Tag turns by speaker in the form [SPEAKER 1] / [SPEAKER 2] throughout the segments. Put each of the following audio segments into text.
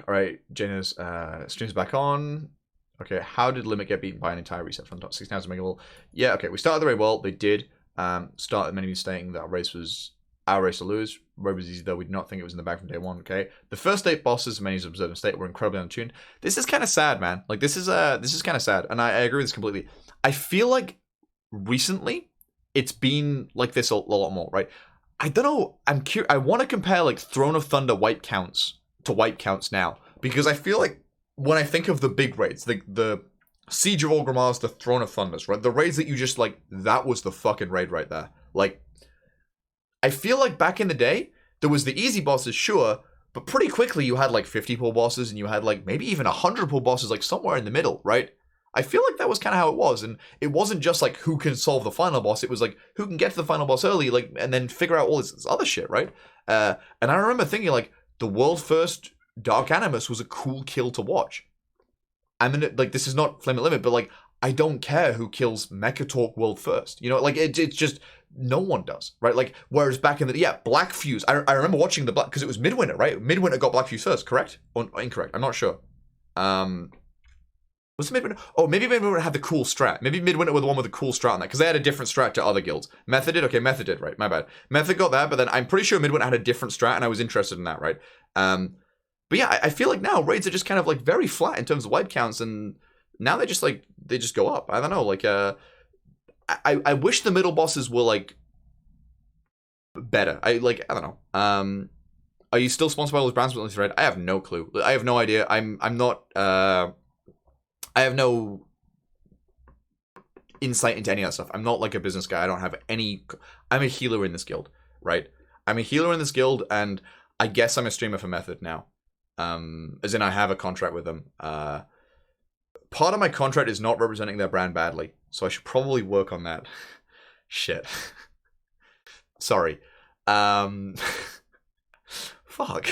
[SPEAKER 1] All right, Jaina's stream's back on. Okay, how did Limit get beaten by an entire reset from the top 16 to make a little? Yeah, okay, we started the raid well. They did start the many stating that our race was our race to lose. Raid was easy though. We did not think it was in the bag from day one. Okay, the first 8 bosses, many observed in state, were incredibly untuned. This is kind of sad, man. Like this is kind of sad, and I agree with this completely. I feel like recently it's been like this a lot more, right? I don't know. I'm curious. I want to compare like Throne of Thunder wipe counts to wipe counts now, because I feel like when I think of the big raids, the Siege of Orgrimmar's, the Throne of Thunders, right? The raids that you just like, that was the fucking raid right there. Like, I feel like back in the day, there was the easy bosses, sure, but pretty quickly you had like 50 pull bosses and you had like maybe even 100 pull bosses, like somewhere in the middle, right? I feel like that was kind of how it was, and it wasn't just like who can solve the final boss, it was like who can get to the final boss early, like, and then figure out all this other shit, right? And I remember thinking like, the world first Dark Animus was a cool kill to watch. I mean, like, this is not Flame at Limit, but like, I don't care who kills Mechatork world first. You know, like, it's just, no one does, right? Like, whereas back in the, Black Fuse, I remember watching the Black, because it was Midwinter, right? Midwinter got Black Fuse first, correct? Or incorrect, I'm not sure. Was it Midwinter? Oh, maybe Midwinter had the cool strat. Maybe Midwinter were the one with the cool strat on that, because they had a different strat to other guilds. Method did? Okay, Method did, right, my bad. Method got that, but then I'm pretty sure Midwinter had a different strat, and I was interested in that, right? But yeah, I feel like now raids are just kind of like very flat in terms of wipe counts, and now they just go up. I don't know, like I wish the middle bosses were like better. I don't know. Are you still sponsored by all those brands with Thread? I have no clue. I have no idea. I'm not I have no insight into any of that stuff. I'm not like a business guy. I don't have any. I'm a healer in this guild, right? I'm a healer in this guild, and I guess I'm a streamer for Method now. As in I have a contract with them. Part of my contract is not representing their brand badly, so I should probably work on that. Shit. Sorry. Fuck.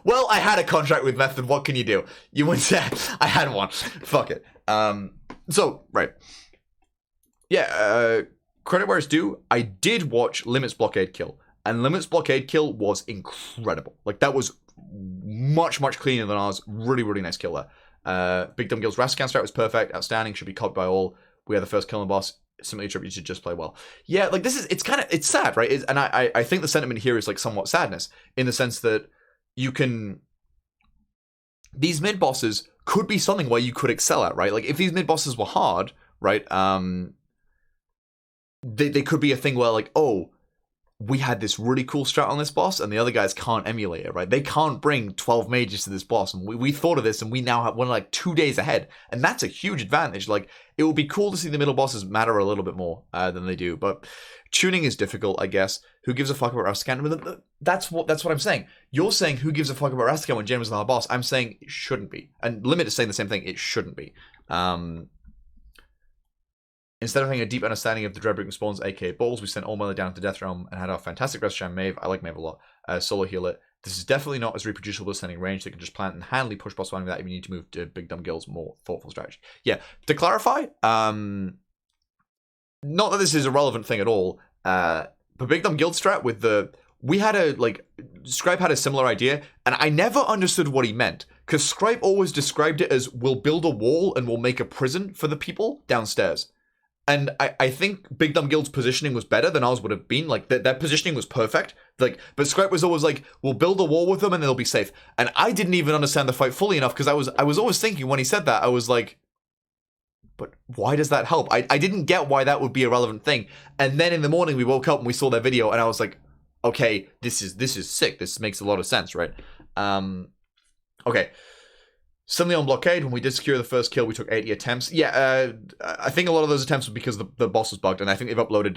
[SPEAKER 1] Well, I had a contract with Method. What can you do? You wouldn't say I had one. Fuck it. So, right. Yeah, credit where it's due. I did watch Limit's Blockade Kill. And Limit's Blockade Kill was incredible. Like, that was much, much cleaner than ours. Really, really nice kill there. Big Dumb Guild's Rascal strat was perfect. Outstanding. Should be copied by all. We had the first kill on the boss. Simply attributed to just play well. Yeah, like, this is, it's sad, right? And I think the sentiment here is, like, somewhat sadness. In the sense that you can... These mid-bosses could be something where you could excel at, right? Like, if these mid-bosses were hard, right? They could be a thing where, like, oh, we had this really cool strat on this boss, and the other guys can't emulate it, right? They can't bring 12 mages to this boss, and we thought of this, and we now have one like 2 days ahead, and that's a huge advantage. Like, it would be cool to see the middle bosses matter a little bit more than they do, but tuning is difficult, I guess. Who gives a fuck about Rascal? That's what I'm saying. You're saying who gives a fuck about Rascal when Jaina was the boss. I'm saying it shouldn't be, and Limit is saying the same thing. It shouldn't be. Instead of having a deep understanding of the Dreadbreaking spawns, aka balls, we sent all melee down to Death Realm and had our fantastic Rescue Mave. I like Mave a lot. Solo heal it. This is definitely not as reproducible as sending range. They can just plant and handily push boss one without even need to move to Big Dumb Guild's more thoughtful strategy. Yeah, to clarify, not that this is a relevant thing at all, but Big Dumb Guild strat with the... We had a, like, Scribe had a similar idea, and I never understood what he meant, because Scribe always described it as, we'll build a wall and we'll make a prison for the people downstairs. And I think Big Dumb Guild's positioning was better than ours would have been. Like, their positioning was perfect. Like, but Scribe was always like, we'll build a wall with them and they'll be safe. And I didn't even understand the fight fully enough, because I was always thinking when he said that, I was like, but why does that help? I didn't get why that would be a relevant thing. And then in the morning we woke up and we saw their video and I was like, okay, this is sick. This makes a lot of sense, right? Okay. Suddenly on Blockade, when we did secure the first kill, we took 80 attempts. Yeah, I think a lot of those attempts were because the boss was bugged, and I think they've uploaded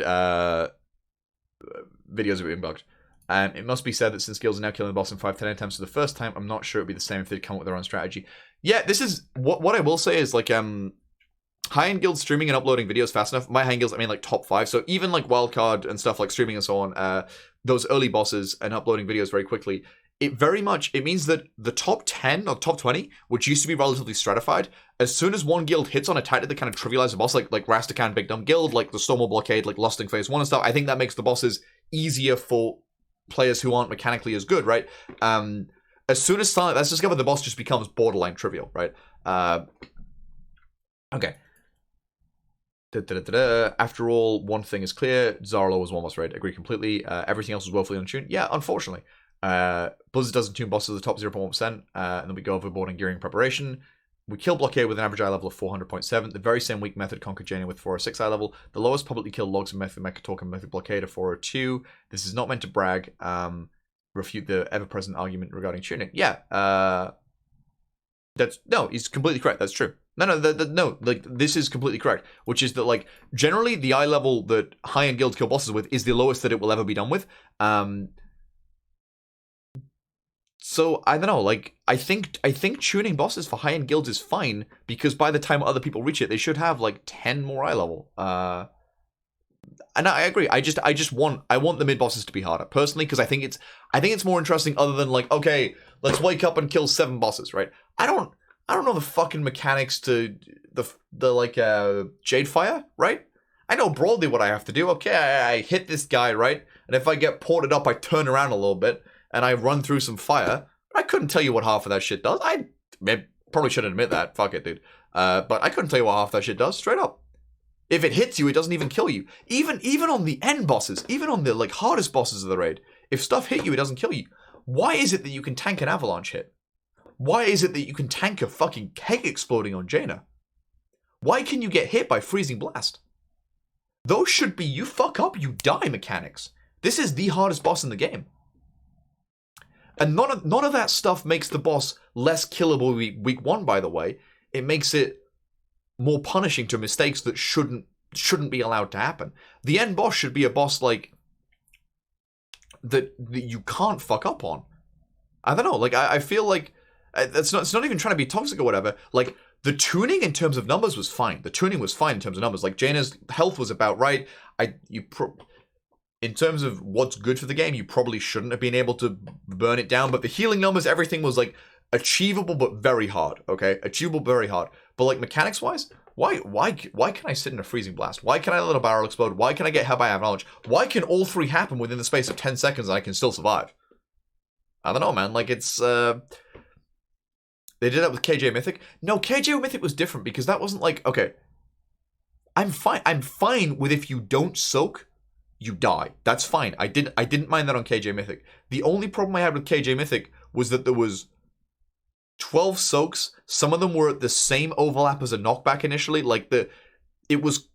[SPEAKER 1] videos of it being bugged. And it must be said that since guilds are now killing the boss in 5-10 attempts for the first time, I'm not sure it'd be the same if they'd come up with their own strategy. Yeah, this is... What I will say is, like, high-end guilds streaming and uploading videos fast enough. My high-end guilds, I mean, like, top 5. So even, like, wildcard and stuff like streaming and so on, those early bosses and uploading videos very quickly... It means that the top 10 or top 20, which used to be relatively stratified, as soon as one guild hits on a tactic that kind of trivializes the boss, like Rastakhan, Big Dumb Guild, like the Stormwall Blockade, like Lusting Phase 1 and stuff, I think that makes the bosses easier for players who aren't mechanically as good, right? as soon as that's discovered, the boss just becomes borderline trivial, right? Okay. After all, one thing is clear. Dazar'alor was almost raid. Agree completely. Everything else was woefully untuned. Yeah, unfortunately. Blizzard doesn't tune bosses at the top 0.1%, and then we go overboard in gearing preparation. We kill Blockade with an average eye level of 400.7. The very same week Method conquered Jaina with 406 eye level. The lowest publicly killed logs of Method Mechatalk and Method Blockade are 402. This is not meant to brag. Refute the ever-present argument regarding tuning. Yeah, he's completely correct. That's true. No, like, this is completely correct. Which is that, like, generally the eye level that high-end guilds kill bosses with is the lowest that it will ever be done with. So, I don't know, like, I think tuning bosses for high-end guilds is fine, because by the time other people reach it, they should have, like, 10 more eye level. And I agree. I want the mid-bosses to be harder, personally, because I think it's more interesting other than, like, okay, let's wake up and kill 7 bosses, right? I don't know the fucking mechanics to the Jade Fire, right? I know broadly what I have to do. Okay, I hit this guy, right? And if I get ported up, I turn around a little bit, and I run through some fire. I couldn't tell you what half of that shit does. I probably shouldn't admit that. Fuck it, dude. But I couldn't tell you what half that shit does, straight up. If it hits you, it doesn't even kill you. Even on the end bosses, even on the, like, hardest bosses of the raid, if stuff hit you, it doesn't kill you. Why is it that you can tank an avalanche hit? Why is it that you can tank a fucking keg exploding on Jaina? Why can you get hit by freezing blast? Those should be you fuck up, you die mechanics. This is the hardest boss in the game. And none of that stuff makes the boss less killable week 1, by the way. It makes it more punishing to mistakes that shouldn't be allowed to happen. The end boss should be a boss like that you can't fuck up on. I don't know, like I feel like it's not even trying to be toxic or whatever. Like, the tuning in terms of numbers was fine. The tuning was fine in terms of numbers. Like, Jaina's health was about right. In terms of what's good for the game, you probably shouldn't have been able to burn it down. But the healing numbers, everything was, like, achievable but very hard. Okay, achievable but very hard. But, like, mechanics wise, why can I sit in a freezing blast? Why can I let a barrel explode? Why can I get hit by avalanche? Why can all 3 happen within the space of 10 seconds and I can still survive? I don't know, man. Like, it's they did that with KJ Mythic. No, KJ Mythic was different because that wasn't like, okay, I'm fine with if you don't soak, you die. That's fine. I didn't mind that on KJ Mythic. The only problem I had with KJ Mythic was that there was 12 soaks. Some of them were at the same overlap as a knockback initially. Like, it was,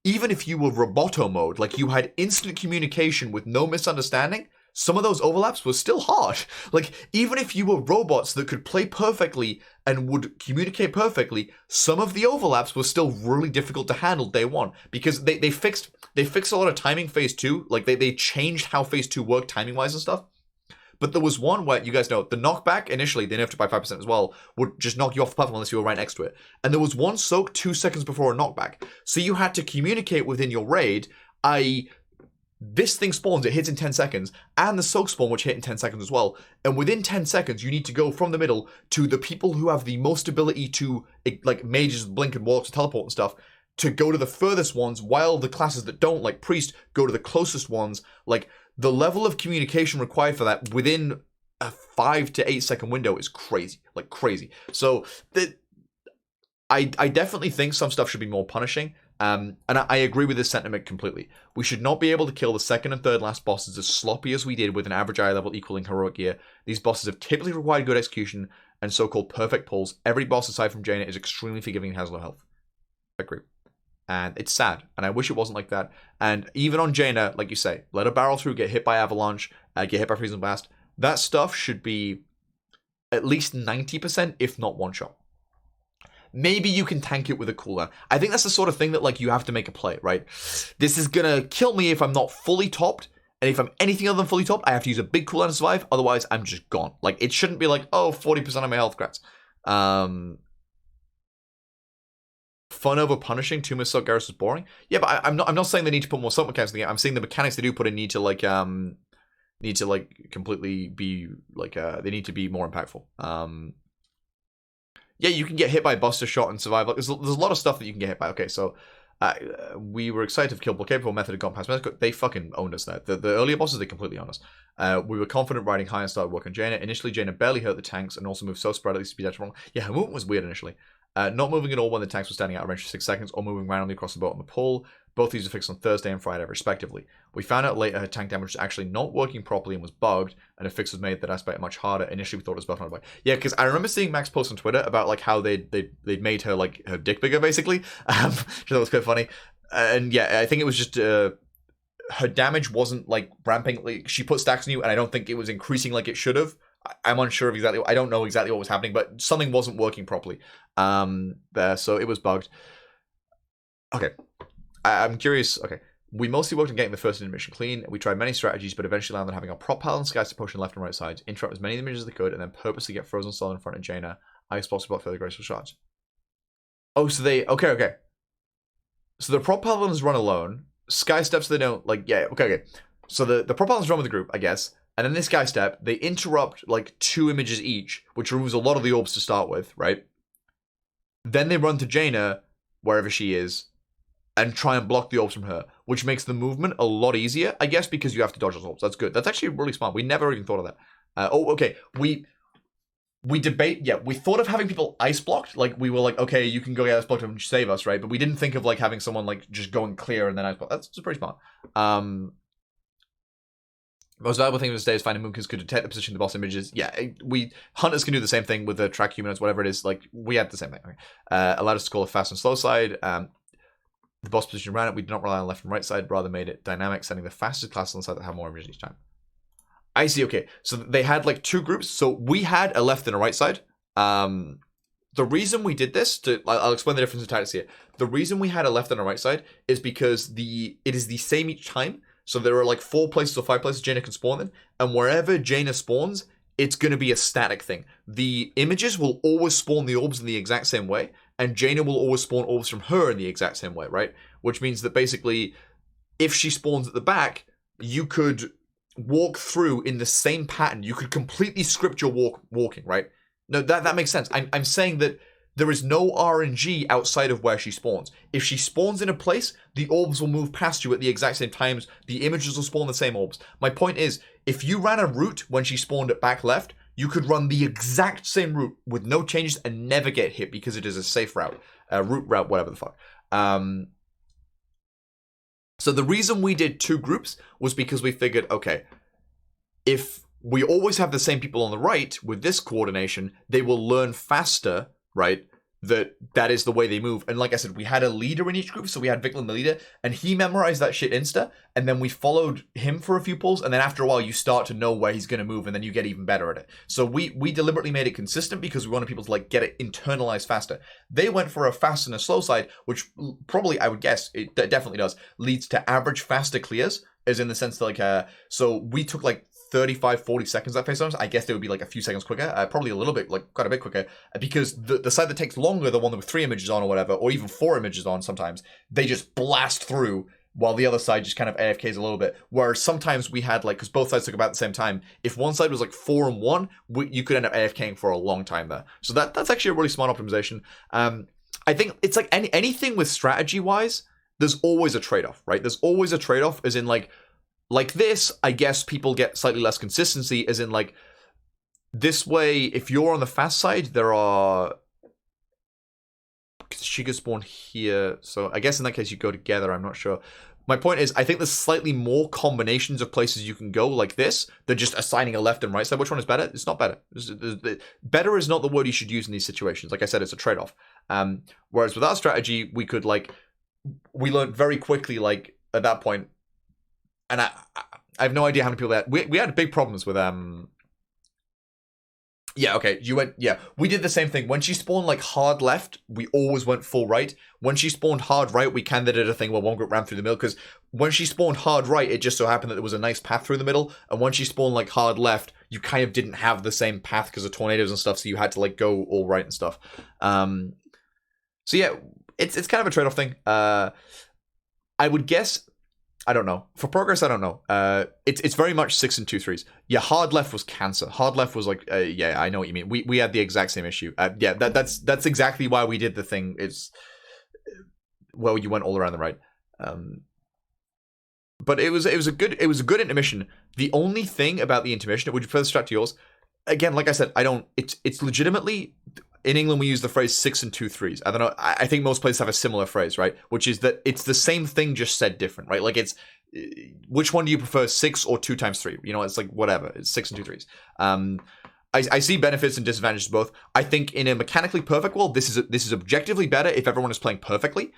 [SPEAKER 1] even if you were roboto mode, like you had instant communication with no misunderstanding, some of those overlaps were still hard. Like, even if you were robots that could play perfectly and would communicate perfectly, some of the overlaps were still really difficult to handle day 1 because they fixed a lot of timing phase 2. Like, they changed how phase 2 worked timing wise and stuff. But there was one where, you guys know, the knockback, initially, they nerfed it by 5% as well, would just knock you off the platform unless you were right next to it. And there was one soak 2 seconds before a knockback. So you had to communicate within your raid, i.e., this thing spawns, it hits in 10 seconds, and the soak spawn, which hit in 10 seconds as well. And within 10 seconds, you need to go from the middle to the people who have the most ability to, like, mages, blink and walks, teleport and stuff, to go to the furthest ones, while the classes that don't, like priest, go to the closest ones. Like, the level of communication required for that within a 5 to 8 second window is crazy. Like, crazy. So, I definitely think some stuff should be more punishing. And I agree with this sentiment completely. We should not be able to kill the second and third last bosses as sloppy as we did with an average eye level equaling heroic gear. These bosses have typically required good execution and so-called perfect pulls. Every boss aside from Jaina is extremely forgiving and has low health. Agree. And it's sad, and I wish it wasn't like that. And even on Jaina, like you say, let a barrel through, get hit by avalanche, get hit by freezing blast. That stuff should be at least 90%, if not one shot. Maybe you can tank it with a cooldown. I think that's the sort of thing that, like, you have to make a play, right? This is gonna kill me if I'm not fully topped, and if I'm anything other than fully topped, I have to use a big cooldown to survive, otherwise I'm just gone. Like, it shouldn't be like, oh, 40% of my health crats. Fun over punishing, 2 miss soak Garrus is boring. Yeah, but I'm not saying they need to put more soak mechanics in the game. I'm saying the mechanics they do put in need to completely be, like, they need to be more impactful. Yeah, you can get hit by Buster Shot and survive. Like, there's a lot of stuff that you can get hit by. Okay, so We were excited to kill Blockade before Method had gone past Method. They fucking owned us there. The earlier bosses, they completely owned us. We were confident riding high and started working Jaina. Initially, Jaina barely hurt the tanks and also moved so sporadically to be dead wrong. Yeah, her movement was weird initially. Not moving at all when the tanks were standing out of range for 6 seconds, or moving randomly across the boat on the pull. Both these were fixed on Thursday and Friday, respectively. We found out later her tank damage was actually not working properly and was bugged, and a fix was made that aspect much harder. Initially, we thought it was bugged on the bug. Yeah, because I remember seeing Max post on Twitter about like how they'd made her like her dick bigger, basically. Which that was quite funny. And yeah, I think it was just her damage wasn't like ramping. Like, she put stacks on you, and I don't think it was increasing like it should have. I'm unsure of exactly. I don't know exactly what was happening, but something wasn't working properly. There, so it was bugged. Okay, I'm curious. Okay, we mostly worked on getting the first intermission clean. We tried many strategies, but eventually landed on having our prop pal and skies to push on left and right sides, interrupt as many images as they could, and then purposely get frozen solid in front of Jaina. Ice blocks to block further graceful shots. Oh, so they okay. So the prop paladins run alone. Sky steps they don't like. Yeah, okay. So the prop paladins run with the group, I guess. And then this Sky step, they interrupt like 2 images each, which removes a lot of the orbs to start with, right? Then they run to Jaina, wherever she is, and try and block the orbs from her, which makes the movement a lot easier, I guess, because you have to dodge those orbs. That's good. That's actually really smart. We never even thought of that. Okay. We debate. Yeah, we thought of having people ice blocked. Like we were like, okay, you can go get ice blocked and save us, right? But we didn't think of like having someone like just going clear and then ice block. That's pretty smart. Most valuable thing of this day is finding Moonkins could detect the position of the boss images. Yeah, hunters can do the same thing with the track humanoids, whatever it is. Like we had the same thing. Okay. Allowed us to call a fast and slow side. The boss position around it, we did not rely on left and right side, rather made it dynamic, sending the fastest classes on the side that have more images each time. I see. Okay, so they had like 2 groups. So we had a left and a right side. The reason we did this, I'll explain the difference in tactics here. The reason we had a left and a right side is because it is the same each time. So there are like 4 places or 5 places Jaina can spawn in, and wherever Jaina spawns, it's going to be a static thing. The images will always spawn the orbs in the exact same way, and Jaina will always spawn orbs from her in the exact same way, right? Which means that basically, if she spawns at the back, you could walk through in the same pattern. You could completely script your walking, right? No, that makes sense. I'm saying that there is no RNG outside of where she spawns. If she spawns in a place, the orbs will move past you at the exact same times. The images will spawn the same orbs. My point is, if you ran a route when she spawned at back left, you could run the exact same route with no changes and never get hit because it is a safe route. Route, whatever the fuck. So the reason we did 2 groups was because we figured, okay, if we always have the same people on the right with this coordination, they will learn faster, right? That is the way they move. And like I said, we had a leader in each group, so we had Viklam the leader, and he memorized that shit insta, and then we followed him for a few pulls, and then after a while you start to know where he's going to move, and then you get even better at it. So we deliberately made it consistent because we wanted people to like get it internalized faster. They went for a fast and a slow side, which probably, I would guess, it definitely does, leads to average faster clears, as in the sense that like, so we took like 35-40 seconds that phase times. I guess they would be like a few seconds quicker, probably a little bit, like quite a bit quicker, because the side that takes longer, the one with 3 images on or whatever, or even 4 images on sometimes, they just blast through, while the other side just kind of AFKs a little bit. Whereas sometimes we had like, because both sides took about the same time, if one side was like 4 and 1, you could end up AFKing for a long time there. So that's actually a really smart optimization. I think it's like anything with strategy wise, there's always a trade-off, right? There's always a trade-off, as in like this, I guess people get slightly less consistency, as in like this way, if you're on the fast side, there are, she could spawn here. So I guess in that case you go together. I'm not sure. My point is, I think there's slightly more combinations of places you can go like this than just assigning a left and right side. Which one is better? It's not better. Better is not the word you should use in these situations. Like I said, it's a trade-off. Whereas with our strategy, we could we learned very quickly, like at that point, and I have no idea how many people that we had big problems with yeah, okay, we did the same thing. When she spawned like hard left, we always went full right. When she spawned hard right, we kind of did a thing where one group ran through the middle, because when she spawned hard right, it just so happened that there was a nice path through the middle, and when she spawned like hard left, you kind of didn't have the same path because of tornadoes and stuff, so you had to like go all right and stuff. So yeah, it's kind of a trade-off thing. I would guess, I don't know. For progress, I don't know. It's very much 6 and 2 3s. Yeah, hard left was cancer. Hard left was like, yeah, I know what you mean. We had the exact same issue. Yeah, that's exactly why we did the thing. where you went all around the right. But it was a good intermission. The only thing about the intermission, would you further start to yours? Again, like I said, it's legitimately, in England we use the phrase 6 and 2 3s. I don't know. I think most places have a similar phrase, right? Which is that it's the same thing just said different, right? Like it's, which one do you prefer, 6 or 2 times 3? You know, it's like whatever. It's 6 and 2 3s. I see benefits and disadvantages to both. I think in a mechanically perfect world, this is objectively better if everyone is playing perfectly.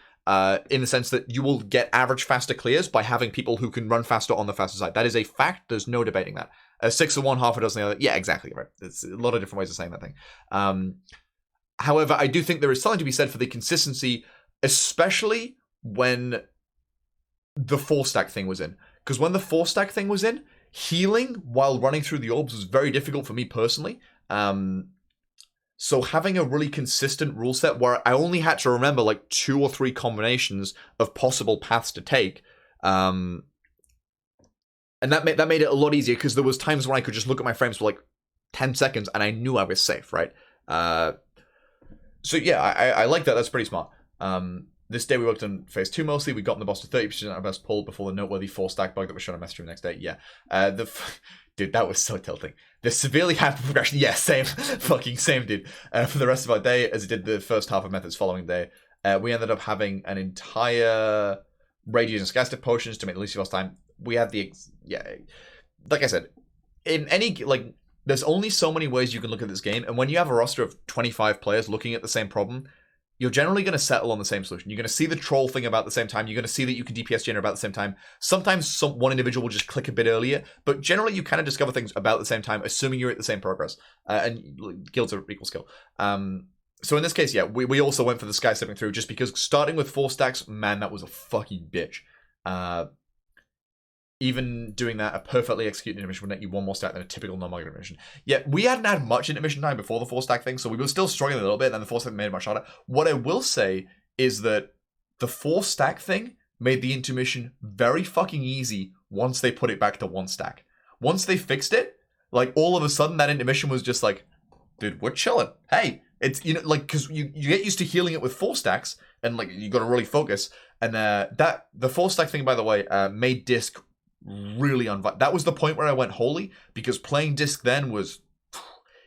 [SPEAKER 1] In the sense that you will get average faster clears by having people who can run faster on the faster side. That is a fact. There's no debating that. 6 of one, half a dozen of the other. Yeah, exactly right. There's a lot of different ways of saying that thing. However, I do think there is something to be said for the consistency, especially when the 4-stack thing was in. Because when the 4-stack thing was in, healing while running through the orbs was very difficult for me personally. So having a really consistent rule set where I only had to remember like 2 or 3 combinations of possible paths to take, and that made it a lot easier because there was times when I could just look at my frames for like 10 seconds and I knew I was safe, right? So yeah, I like that. That's pretty smart. This day we worked on phase 2 mostly. We got the boss to 30% of our best pull before the noteworthy 4-stack bug that was shown on message room the next day. Yeah. Dude, that was so tilting. The severely hyper progression. Yeah, same. Fucking same, dude. For the rest of our day, as it did the first half of Method's following day, we ended up having an entire radius and scarcity potions to make the least of time. We had like I said, in any, like, there's only so many ways you can look at this game, and when you have a roster of 25 players looking at the same problem, you're generally going to settle on the same solution. You're going to see the troll thing about the same time. You're going to see that you can DPS Jaina about the same time. Sometimes one individual will just click a bit earlier, but generally you kind of discover things about the same time, assuming you're at the same progress. And guilds are equal skill. So in this case, yeah, we also went for the sky stepping through just because starting with 4 stacks, man, that was a fucking bitch. Even doing that, a perfectly executed intermission would net you 1 more stack than a typical non-market intermission. Yeah, we hadn't had much intermission time before the 4-stack thing, so we were still struggling a little bit, and then the 4-stack made it much harder. What I will say is that the 4-stack thing made the intermission very fucking easy once they put it back to 1 stack. Once they fixed it, like, all of a sudden that intermission was just like, dude, we're chilling. Hey, it's, you know, like, because you get used to healing it with 4 stacks, and, like, you got to really focus. And the 4-stack thing, by the way, made disc really that was the point where I went holy, because playing disc then was,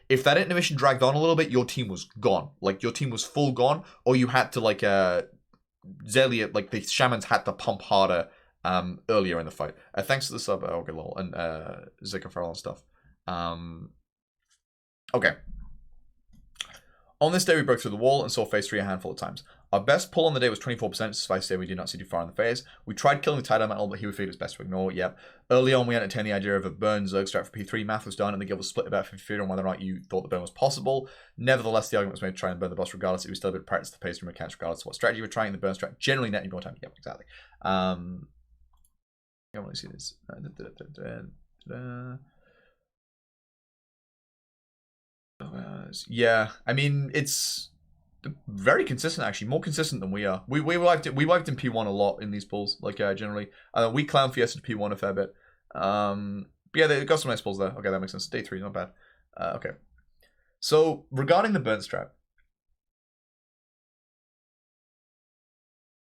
[SPEAKER 1] if that intermission dragged on a little bit, your team was gone. Like, your team was full gone, or you had to, like, Zelia, like, the shamans had to pump harder earlier in the fight. Thanks to the sub, Ogilol, and Zika Farrell and stuff. Okay. On this day, we broke through the wall and saw phase 3 a handful of times. Our best pull on the day was 24%, suffice to say we did not see too far in the phase. We tried killing the tidal metal, but he would feel it's best to ignore. Yep. Early on, we entertained the idea of a burn Zerg strat for P3. Math was done, and the guild was split about 50-50 on whether or not you thought the burn was possible. Nevertheless, the argument was made to try and burn the boss regardless. It was still a bit of practice to pace from mechanics regardless of what strategy we're trying. The burn strat generally net you more time. Yep, exactly. I want to see this. Yeah, I mean, it's very consistent, actually, more consistent than we are. We wiped in P1 a lot in these pulls, like, generally. We clown Fiesta to P1 a fair bit. But yeah, they got some nice pulls there. Okay, that makes sense. Day 3, not bad. Okay. So, regarding the burn strat,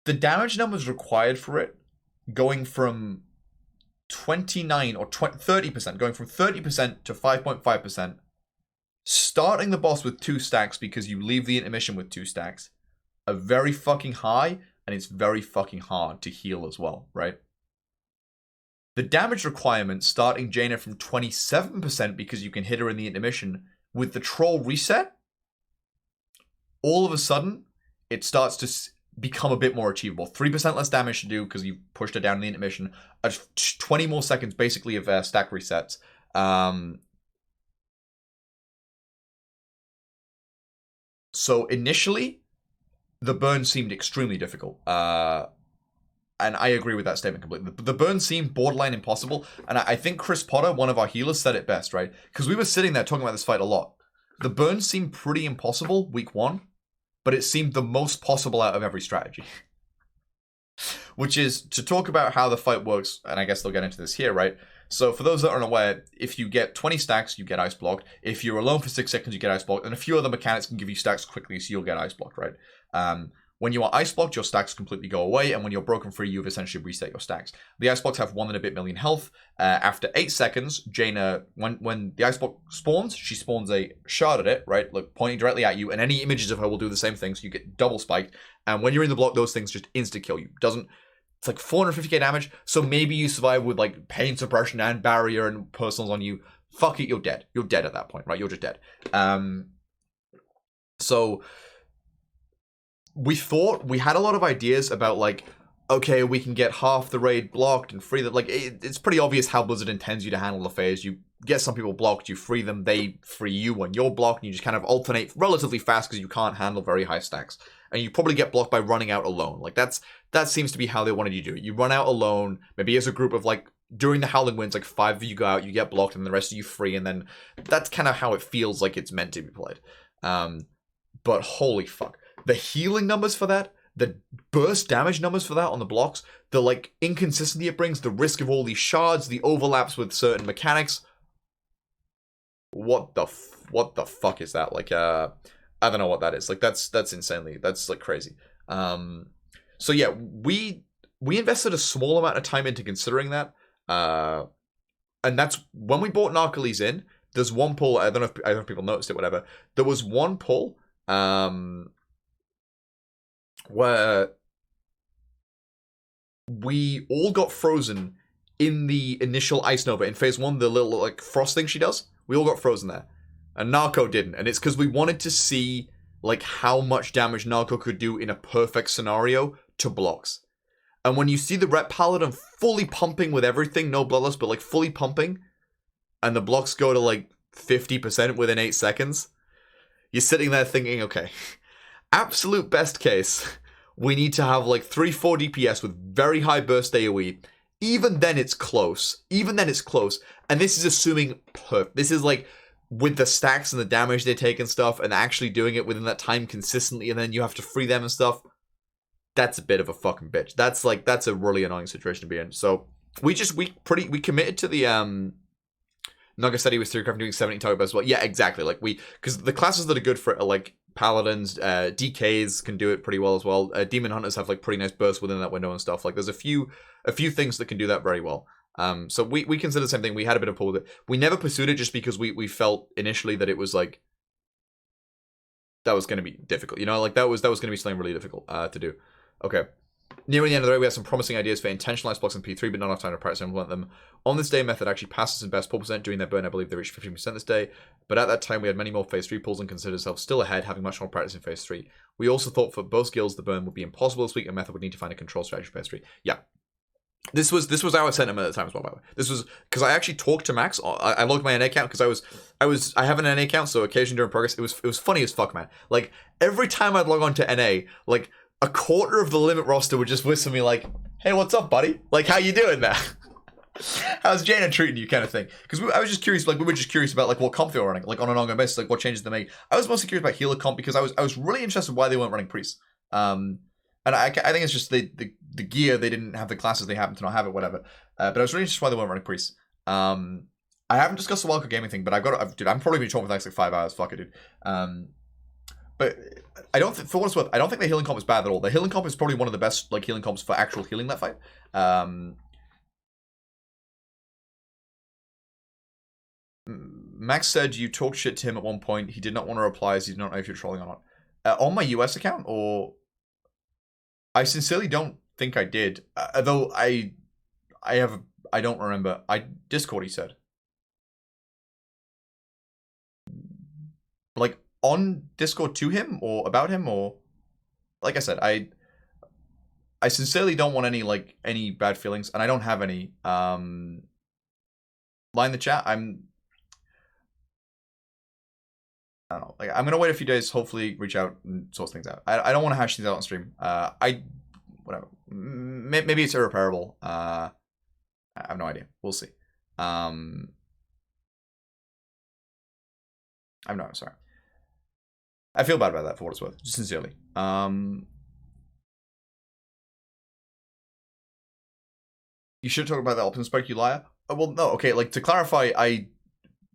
[SPEAKER 1] the damage numbers required for it, going from 29 or 30%, going from 30% to 5.5%, starting the boss with 2 stacks because you leave the intermission with 2 stacks, are very fucking high, and it's very fucking hard to heal as well, right? The damage requirement starting Jaina from 27% because you can hit her in the intermission with the troll reset, all of a sudden, it starts to become a bit more achievable. 3% less damage to do because you pushed her down in the intermission, 20 more seconds basically of stack resets. So initially, the burn seemed extremely difficult. And I agree with that statement completely. The burn seemed borderline impossible. And I think Chris Potter, one of our healers, said it best, right? Because we were sitting there talking about this fight a lot. The burn seemed pretty impossible week 1, but it seemed the most possible out of every strategy. Which is to talk about how the fight works, and I guess they'll get into this here, right? So for those that are unaware, if you get 20 stacks, you get ice blocked. If you're alone for 6 seconds, you get ice blocked. And a few other mechanics can give you stacks quickly, so you'll get ice blocked, right? When you are ice blocked, your stacks completely go away, and when you're broken free, you've essentially reset your stacks. The ice blocks have 1 and a bit million health. After 8 seconds, Jaina, when the ice block spawns, she spawns a shard at it, right? Like pointing directly at you, and any images of her will do the same thing, so you get double spiked. And when you're in the block, those things just insta-kill you. It's like 450k damage, so maybe you survive with like pain suppression and barrier and personals on you. Fuck it, you're dead. You're dead at that point, right? You're just dead. So we thought, we had a lot of ideas about like, okay, we can get half the raid blocked and free them. Like, it's pretty obvious how Blizzard intends you to handle the phase. You get some people blocked, you free them, they free you when you're blocked, and you just kind of alternate relatively fast because you can't handle very high stacks. And you probably get blocked by running out alone. Like, that seems to be how they wanted you to do it. You run out alone, maybe as a group of like, during the Howling Winds, like 5 of you go out, you get blocked, and the rest of you free, and then that's kind of how it feels like it's meant to be played. But holy fuck. The healing numbers for that, the burst damage numbers for that on the blocks, the like inconsistency it brings, the risk of all these shards, the overlaps with certain mechanics. What the fuck is that? Like, I don't know what that is. Like, that's insanely, that's like crazy. So yeah, we invested a small amount of time into considering that. And that's when we bought Narcoles in. There's one pull. I don't know if people noticed it. Whatever. There was one pull, where we all got frozen in the initial Ice Nova in phase 1. The little like frost thing she does. We all got frozen there, and Narco didn't. And it's because we wanted to see like how much damage Narco could do in a perfect scenario to blocks. And when you see the Rep Paladin fully pumping with everything, no Bloodlust, but like fully pumping, and the blocks go to like 50% within 8 seconds, you're sitting there thinking, okay, absolute best case, we need to have like 3-4 DPS with very high burst AoE. Even then it's close. And this is assuming this is like with the stacks and the damage they take and stuff, and actually doing it within that time consistently, and then you have to free them and stuff. That's a bit of a fucking bitch. That's a really annoying situation to be in. So we committed to the Naga said he was 3 doing 70 target bursts. Well, yeah, exactly. Like because the classes that are good for it are like Paladins, DKs can do it pretty well as well. Demon Hunters have like pretty nice bursts within that window and stuff. Like there's a few things that can do that very well. So we consider the same thing. We had a bit of pull with it. We never pursued it just because we felt initially that it was like that was going to be difficult. You know, like that was going to be something really difficult to do. Okay. Nearing the end of the raid, we have some promising ideas for intentional ice blocks in P3, but not enough time to practice and implement them. On this day, Method actually passes in best pull percent during their burn. I believe they reached 15% this day. But at that time, we had many more phase 3 pulls and considered ourselves still ahead, having much more practice in phase 3. We also thought for both skills, the burn would be impossible this week, and Method would need to find a control strategy for phase 3. Yeah. This was our sentiment at the time as well, by the way. This was because I actually talked to Max. I logged my NA account because I have an NA account, so occasionally during progress, it was funny as fuck, man. Like every time I'd log on to NA, like a quarter of the limit roster would just whisper me like, "Hey, what's up, buddy? Like, how you doing there? How's Jaina treating you?" kind of thing. Because we were just curious about like what comp they were running, like on an ongoing basis, like what changes they made. I was mostly curious about healer comp because I was really interested why they weren't running priests. And I think it's just the gear, they didn't have the classes, they happen to not have it, whatever. But I was really interested why they weren't running priests. I haven't discussed the wildcard gaming thing, but dude, I'm probably been talking for the next like 5 hours. Fuck it, dude. But I don't think, for what it's worth, I don't think the healing comp is bad at all. The healing comp is probably one of the best like healing comps for actual healing that fight. Max said you talked shit to him at one point. He did not want to reply as he did not know if you're trolling or not. On my US account, or I sincerely don't think I did. Though I don't remember. Discord, he said. Like on Discord to him or about him, or like I said, I sincerely don't want any bad feelings, and I don't have any. Line the chat. I don't know. Like I'm gonna wait a few days. Hopefully, reach out and sort things out. I don't want to hash things out on stream. Whatever. Maybe it's irreparable. I have no idea. We'll see. I'm sorry. I feel bad about that for what it's worth, sincerely. You should talk about the Optimus Spike, you liar. Well, no, okay, like, to clarify,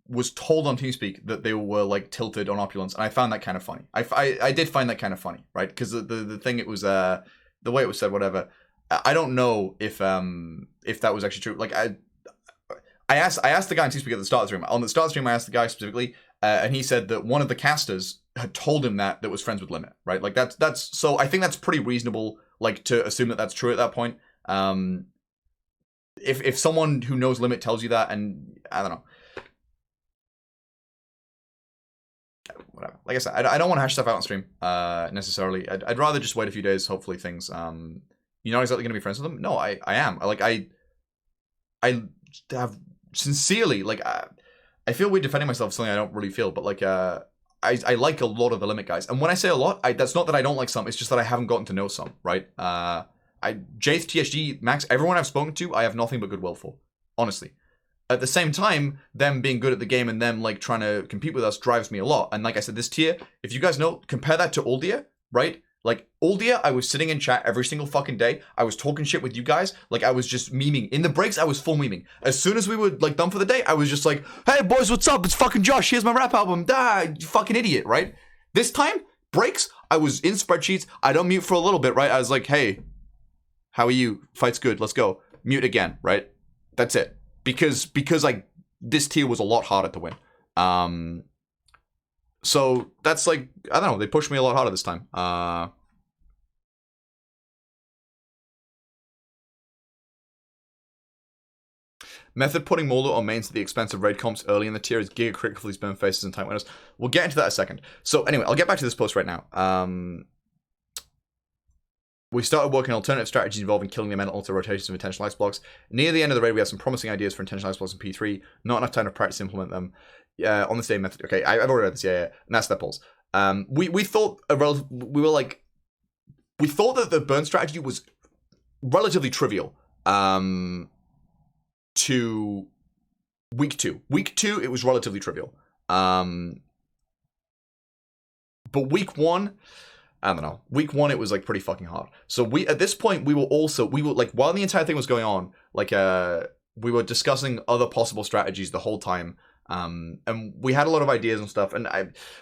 [SPEAKER 1] was told on TeamSpeak that they were like tilted on opulence, and I found that kind of funny. I did find that kind of funny, right? Because the thing, it was the way it was said, whatever. I don't know if that was actually true. Like I asked the guy on TeamSpeak at the start of the stream. On the start of the stream, I asked the guy specifically, and he said that one of the casters had told him that was friends with Limit, right? Like that's so I think that's pretty reasonable, like, to assume that that's true at that point. If someone who knows Limit tells you that, and I don't know. Whatever. Like I said, I don't want to hash stuff out on stream necessarily. I'd rather just wait a few days. Hopefully things. You're not exactly going to be friends with them. No, I am. I have sincerely, like, I feel weird defending myself for something I don't really feel, but like I like a lot of the Limit guys, and when I say a lot, that's not that I don't like some. It's just that I haven't gotten to know some. Right? Jaith, TSG, Max, everyone I've spoken to, I have nothing but goodwill for. Honestly. At the same time, them being good at the game and them like trying to compete with us drives me a lot. And like I said, this tier, if you guys know, compare that to Uldia, right? Like Uldia, I was sitting in chat every single fucking day. I was talking shit with you guys. Like I was just memeing. In the breaks, I was full memeing. As soon as we were like done for the day, I was just like, hey boys, what's up? It's fucking Josh. Here's my rap album. You fucking idiot, right? This time, breaks, I was in spreadsheets. I'd unmute for a little bit, right? I was like, hey, how are you? Fight's good. Let's go. Mute again, right? That's it. Because like this tier was a lot harder to win. So that's like, I don't know, they pushed me a lot harder this time. Method putting more loot on mains at the expense of raid comps early in the tier is giga critical for these burn faces and tight windows. We'll get into that in a second. So anyway, I'll get back to this post right now. We started working on alternative strategies involving killing the men alter rotations of intentional ice blocks. Near the end of the raid, we had some promising ideas for intentional ice blocks in P3. Not enough time to practice to implement them. On the same method. Okay, I've already read this. Yeah. And that's their polls. We thought we thought that the burn strategy was relatively trivial. To week 2. Week 2, it was relatively trivial. But week 1. I don't know. Week 1, it was like pretty fucking hard. So at this point, we were like, while the entire thing was going on, like, we were discussing other possible strategies the whole time. And we had a lot of ideas and stuff. And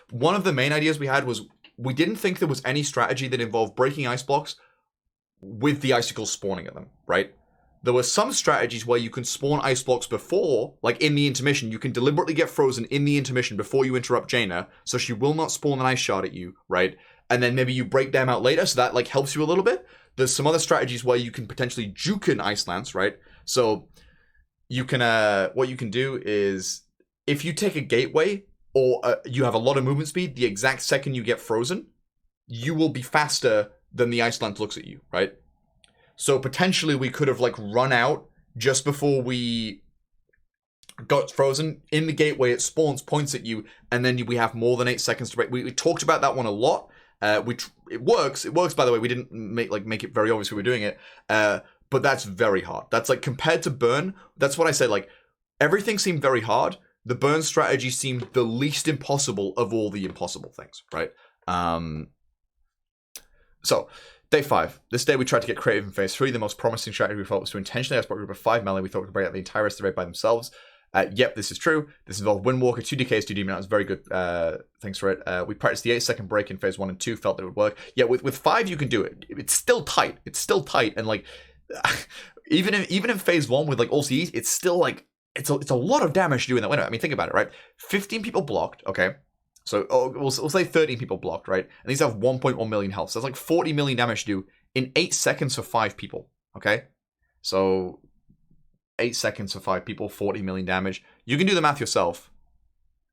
[SPEAKER 1] one of the main ideas we had was, we didn't think there was any strategy that involved breaking ice blocks with the icicles spawning at them, right? There were some strategies where you can spawn ice blocks before, like in the intermission, you can deliberately get frozen in the intermission before you interrupt Jaina, so she will not spawn an ice shard at you, right? And then maybe you break them out later, so that like helps you a little bit. There's some other strategies where you can potentially juke an ice lance, right? So you can, what you can do is, if you take a gateway or you have a lot of movement speed, the exact second you get frozen, you will be faster than the ice lance looks at you, right? So potentially we could have like run out just before we got frozen. In the gateway, it spawns, points at you, and then we have more than 8 seconds to break. We talked about that one a lot. It works. It works, by the way. We didn't make it very obvious we were doing it. But that's very hard. That's like, compared to burn, that's what I said. Like, everything seemed very hard. The burn strategy seemed the least impossible of all the impossible things, right? So, day 5. This day we tried to get creative in phase 3. The most promising strategy we thought was to intentionally outspot a group of 5 melee. We thought we could break out the entire rest of the raid by themselves. Yep, this is true. This involved Windwalker, 2 DKs, 2 Demon. That was very good. Thanks for it. We practiced the 8-second break in phase 1 and 2. Felt that it would work. Yeah, with 5 you can do it. It's still tight. It's still tight. And like, even in phase 1 with like all CEs, it's still like, it's a lot of damage to do in that window. I mean, think about it, right? 15 people blocked, okay? So we'll say 13 people blocked, right? And these have 1.1 million health. So that's like 40 million damage to do in 8 seconds for 5 people, okay? So 8 seconds for 5 people, 40 million damage. You can do the math yourself.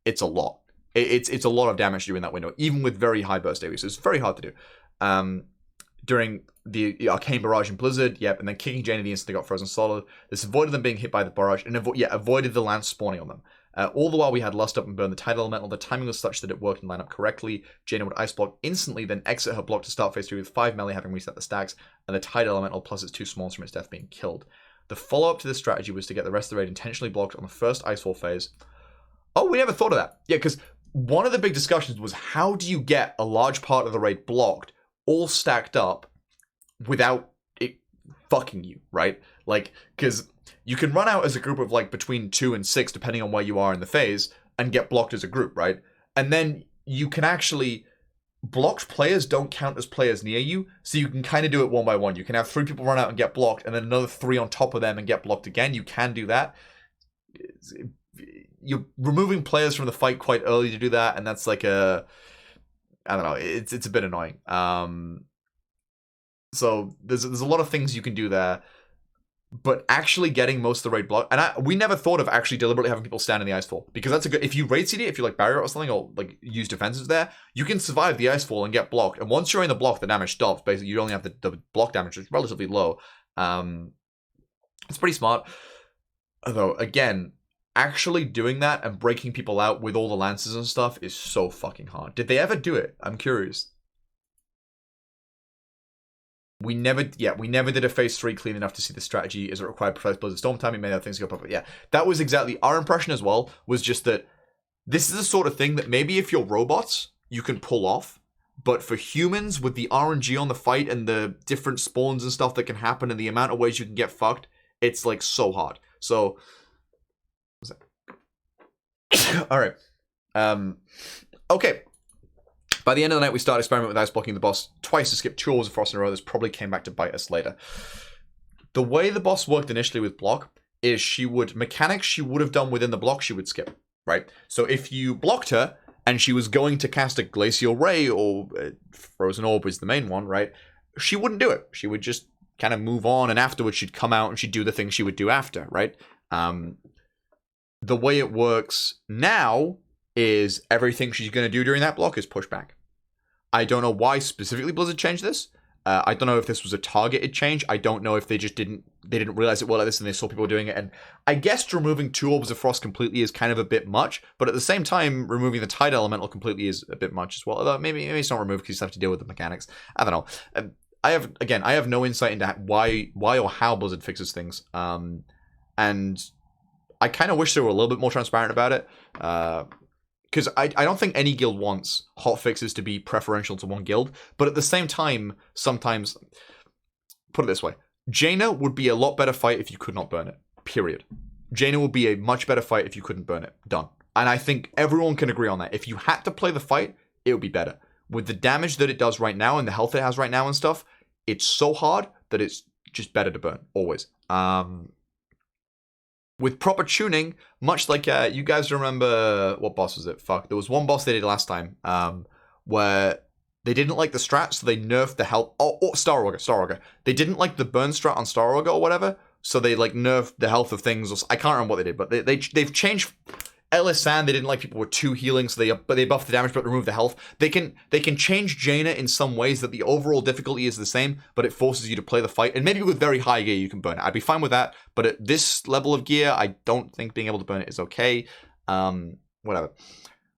[SPEAKER 1] It's a lot. It's a lot of damage to do in that window, even with very high burst AoE. So it's very hard to do. During the Arcane Barrage and Blizzard, yep, and then kicking Jaina the instant they got frozen solid. This avoided them being hit by the barrage, and avoided the lance spawning on them. All the while we had Lust Up and Burn the Tidal Elemental. The timing was such that it worked and lined up correctly. Jaina would ice block instantly, then exit her block to start phase 3 with 5 melee having reset the stacks, and the Tidal Elemental plus its 2 spawns from its death being killed. The follow-up to this strategy was to get the rest of the raid intentionally blocked on the first Icefall phase. Oh, we never thought of that. Yeah, because one of the big discussions was, how do you get a large part of the raid blocked, all stacked up, without it fucking you, right? Like, because you can run out as a group of like between 2 and 6, depending on where you are in the phase, and get blocked as a group, right? And then you can actually... Blocked players don't count as players near you, so you can kind of do it one by one. You can have 3 people run out and get blocked, and then another 3 on top of them and get blocked again. You can do that. You're removing players from the fight quite early to do that, and that's like a... I don't know, it's a bit annoying. So there's a lot of things you can do there, but actually getting most of the raid block, and we never thought of actually deliberately having people stand in the icefall, because that's a good, if you raid CD, if you like barrier or something, or like use defenses there, you can survive the icefall and get blocked, and once you're in the block, the damage stops. Basically, you only have the block damage, which is relatively low. It's pretty smart, although again, actually doing that and breaking people out with all the lances and stuff is so fucking hard. Did they ever do it? I'm curious. We never did a phase 3 clean enough to see the strategy. Is it required precise Blizzard Storm timing? Made other things go perfect. Yeah, that was exactly our impression as well, was just that this is the sort of thing that maybe if you're robots, you can pull off, but for humans, with the RNG on the fight and the different spawns and stuff that can happen and the amount of ways you can get fucked, it's like so hard. So, alright. Okay. By the end of the night, we started experimenting with ice blocking the boss twice to skip 2 hours of frost in a row. This probably came back to bite us later. The way the boss worked initially with block is mechanics she would have done within the block, she would skip, right? So if you blocked her and she was going to cast a Glacial Ray or Frozen Orb is the main one, right? She wouldn't do it. She would just kind of move on, and afterwards she'd come out and she'd do the thing she would do after, right? The way it works now is everything she's going to do during that block is push back. I don't know why specifically Blizzard changed this. I don't know if this was a targeted change. I don't know if they just didn't realize it well like this and they saw people doing it. And I guess removing 2 Orbs of Frost completely is kind of a bit much, but at the same time, removing the Tide Elemental completely is a bit much as well. Although maybe it's not removed because you still have to deal with the mechanics. I don't know. I have no insight into why or how Blizzard fixes things. And I kind of wish they were a little bit more transparent about it. Because I don't think any guild wants hotfixes to be preferential to one guild. But at the same time, sometimes... Put it this way. Jaina would be a lot better fight if you could not burn it. Period. Jaina would be a much better fight if you couldn't burn it. Done. And I think everyone can agree on that. If you had to play the fight, it would be better. With the damage that it does right now and the health it has right now and stuff, it's so hard that it's just better to burn. Always. With proper tuning, much like you guys remember, what boss was it? Fuck, there was one boss they did last time where they didn't like the strat, so they nerfed the health. Oh, Star Auger. They didn't like the burn strat on Star Auger or whatever, so they like nerfed the health of things. I can't remember what they did, but they've changed. Elisan, they didn't like people with 2 healing, so they buff the damage but remove the health. They can change Jaina in some ways that the overall difficulty is the same, but it forces you to play the fight. And maybe with very high gear you can burn it. I'd be fine with that, but at this level of gear, I don't think being able to burn it is okay. Whatever.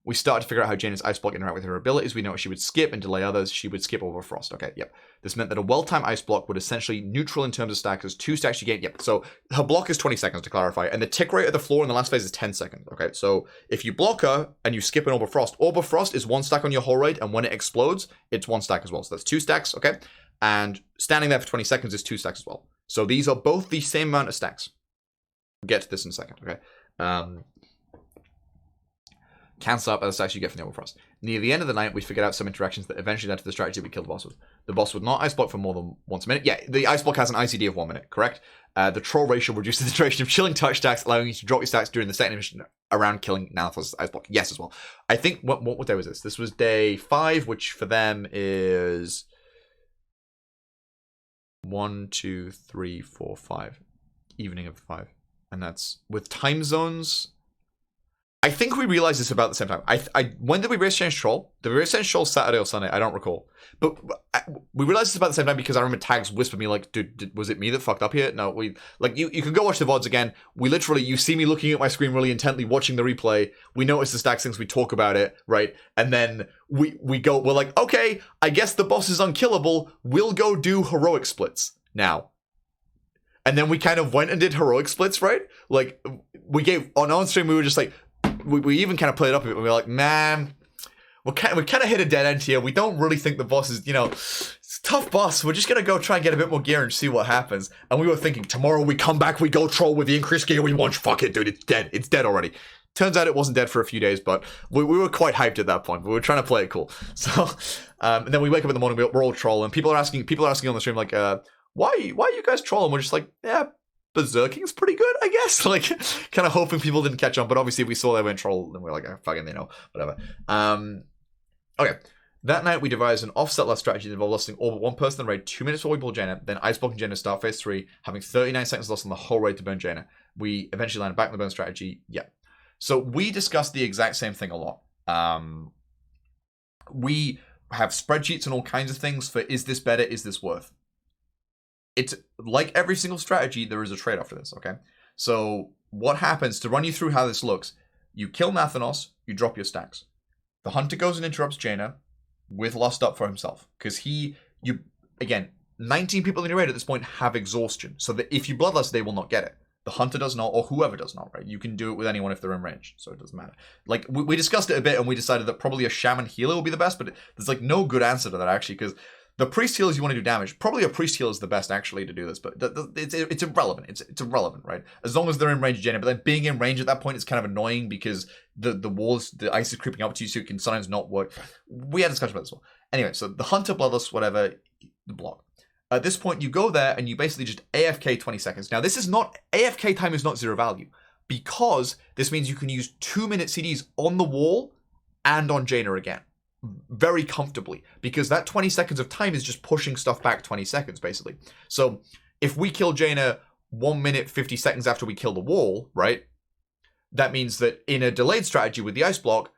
[SPEAKER 1] We started to figure out how Jaina's ice block interact with her abilities. We know she would skip and delay others. She would skip over frost. Okay, yep. This meant that a well-timed ice block would essentially neutral in terms of stacks. As 2 stacks you gain. Yep, so her block is 20 seconds to clarify, and the tick rate of the floor in the last phase is 10 seconds. Okay, so if you block her and you skip an Orb of Frost is 1 stack on your whole raid, and when it explodes, it's 1 stack as well. So that's 2 stacks, okay? And standing there for 20 seconds is 2 stacks as well. So these are both the same amount of stacks. We'll get to this in a second, okay? Cancel out by the stacks you get from the Overfrost. Near the end of the night, we figured out some interactions that eventually led to the strategy we killed the boss with. The boss would not ice block for more than once a minute. Yeah, the ice block has an ICD of 1 minute, correct? The troll ratio reduces the duration of chilling touch stacks, allowing you to drop your stacks during the second intermission around killing Nanathos' ice block. Yes, as well. I think, what day was this? This was day 5, which for them is 1, 2, 3, 4, 5. Evening of 5. And that's with time zones. I think we realized this about the same time. When did we race change troll? Did we race change troll Saturday or Sunday? I don't recall. But we realized this about the same time because I remember Tags whispered me like, dude, was it me that fucked up here? No, you can go watch the VODs again. We literally, you see me looking at my screen really intently, watching the replay. We notice the stacks things, we talk about it, right? And then we're like, okay, I guess the boss is unkillable. We'll go do heroic splits now. And then we kind of went and did heroic splits, right? Like, we gave, on stream, we were just like, we even kind of played it up a bit. We were like, man, we kind of hit a dead end here. We don't really think the boss is, it's a tough boss. We're just going to go try and get a bit more gear and see what happens. And we were thinking, tomorrow we come back, we go troll with the increased gear we want. Fuck it, dude, it's dead. It's dead already. Turns out it wasn't dead for a few days, but we were quite hyped at that point. We were trying to play it cool. So, and then we wake up in the morning, we're all trolling. People are asking on the stream, like, why are you guys trolling? We're just like, yeah, berserking's pretty good, I guess. Like, kind of hoping people didn't catch on, but obviously we saw they went troll, and we're like, oh, fucking, they know, whatever. Okay. That night, we devised an offset last strategy that involved lusting all but one person in the raid 2 minutes before we pulled Jaina, then ice blocking Jaina start phase 3, having 39 seconds lost on the whole raid to burn Jaina. We eventually landed back in the burn strategy. Yeah. So we discussed the exact same thing a lot. We have spreadsheets and all kinds of things for, is this better, is this worth? It's like every single strategy, there is a trade-off for this, okay? So what happens, to run you through how this looks, you kill Nathanos, you drop your stacks. The hunter goes and interrupts Jaina with Lost Up for himself. Because again, 19 people in your raid at this point have exhaustion. So that if you bloodlust, they will not get it. The hunter does not, or whoever does not, right? You can do it with anyone if they're in range, so it doesn't matter. Like, we discussed it a bit, and we decided that probably a shaman healer would be the best, but there's like no good answer to that, actually, because the priest healers you want to do damage. Probably a priest healer is the best, actually, to do this, but it's irrelevant. It's irrelevant, right? As long as they're in range of Jaina. But then being in range at that point is kind of annoying because the walls, the ice is creeping up to you, so it can sometimes not work. We had a discussion about this one. Anyway, so the hunter, bloodlust, whatever, the block. At this point, you go there and you basically just AFK 20 seconds. Now, this is not, AFK time is not zero value because this means you can use 2-minute CDs on the wall and on Jaina again. Very comfortably, because that 20 seconds of time is just pushing stuff back 20 seconds, basically. So if we kill Jaina 1 minute 50 seconds after we kill the wall, right? That means that in a delayed strategy with the ice block,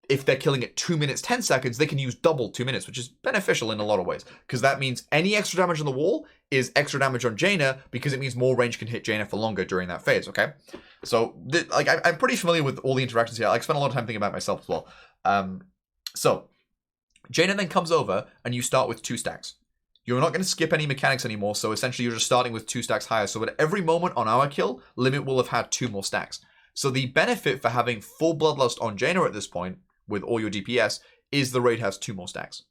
[SPEAKER 1] if they're killing it 2 minutes 10 seconds, they can use double 2 minutes, which is beneficial in a lot of ways, because that means any extra damage on the wall is extra damage on Jaina, because it means more range can hit Jaina for longer during that phase. Okay, so I'm pretty familiar with all the interactions here. I spent a lot of time thinking about it myself as well. So, Jaina then comes over, and you start with 2 stacks. You're not going to skip any mechanics anymore, so essentially you're just starting with 2 stacks higher. So at every moment on our kill, Limit will have had 2 more stacks. So the benefit for having full Bloodlust on Jaina at this point, with all your DPS, is the raid has 2 more stacks.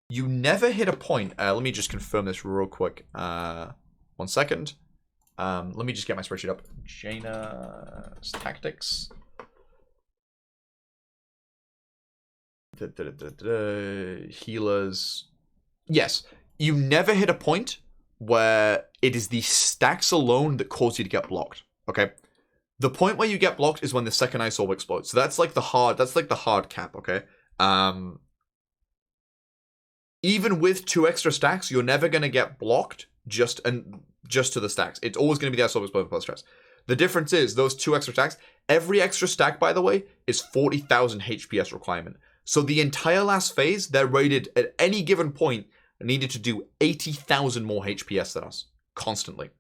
[SPEAKER 1] You never hit a point, let me just confirm this real quick, 1 second. Let me just get my spreadsheet up. Jaina's tactics. Healers. Yes, you never hit a point where it is the stacks alone that cause you to get blocked. Okay, the point where you get blocked is when the second ice orb explodes. So that's like the hard cap. Okay, even with 2 extra stacks, you're never gonna get blocked just to the stacks. It's always gonna be the ice orb exploding plus stress. The difference is those 2 extra stacks. Every extra stack, by the way, is 40,000 HPS requirement. So the entire last phase, they're rated at any given point, needed to do 80,000 more HPS than us, constantly.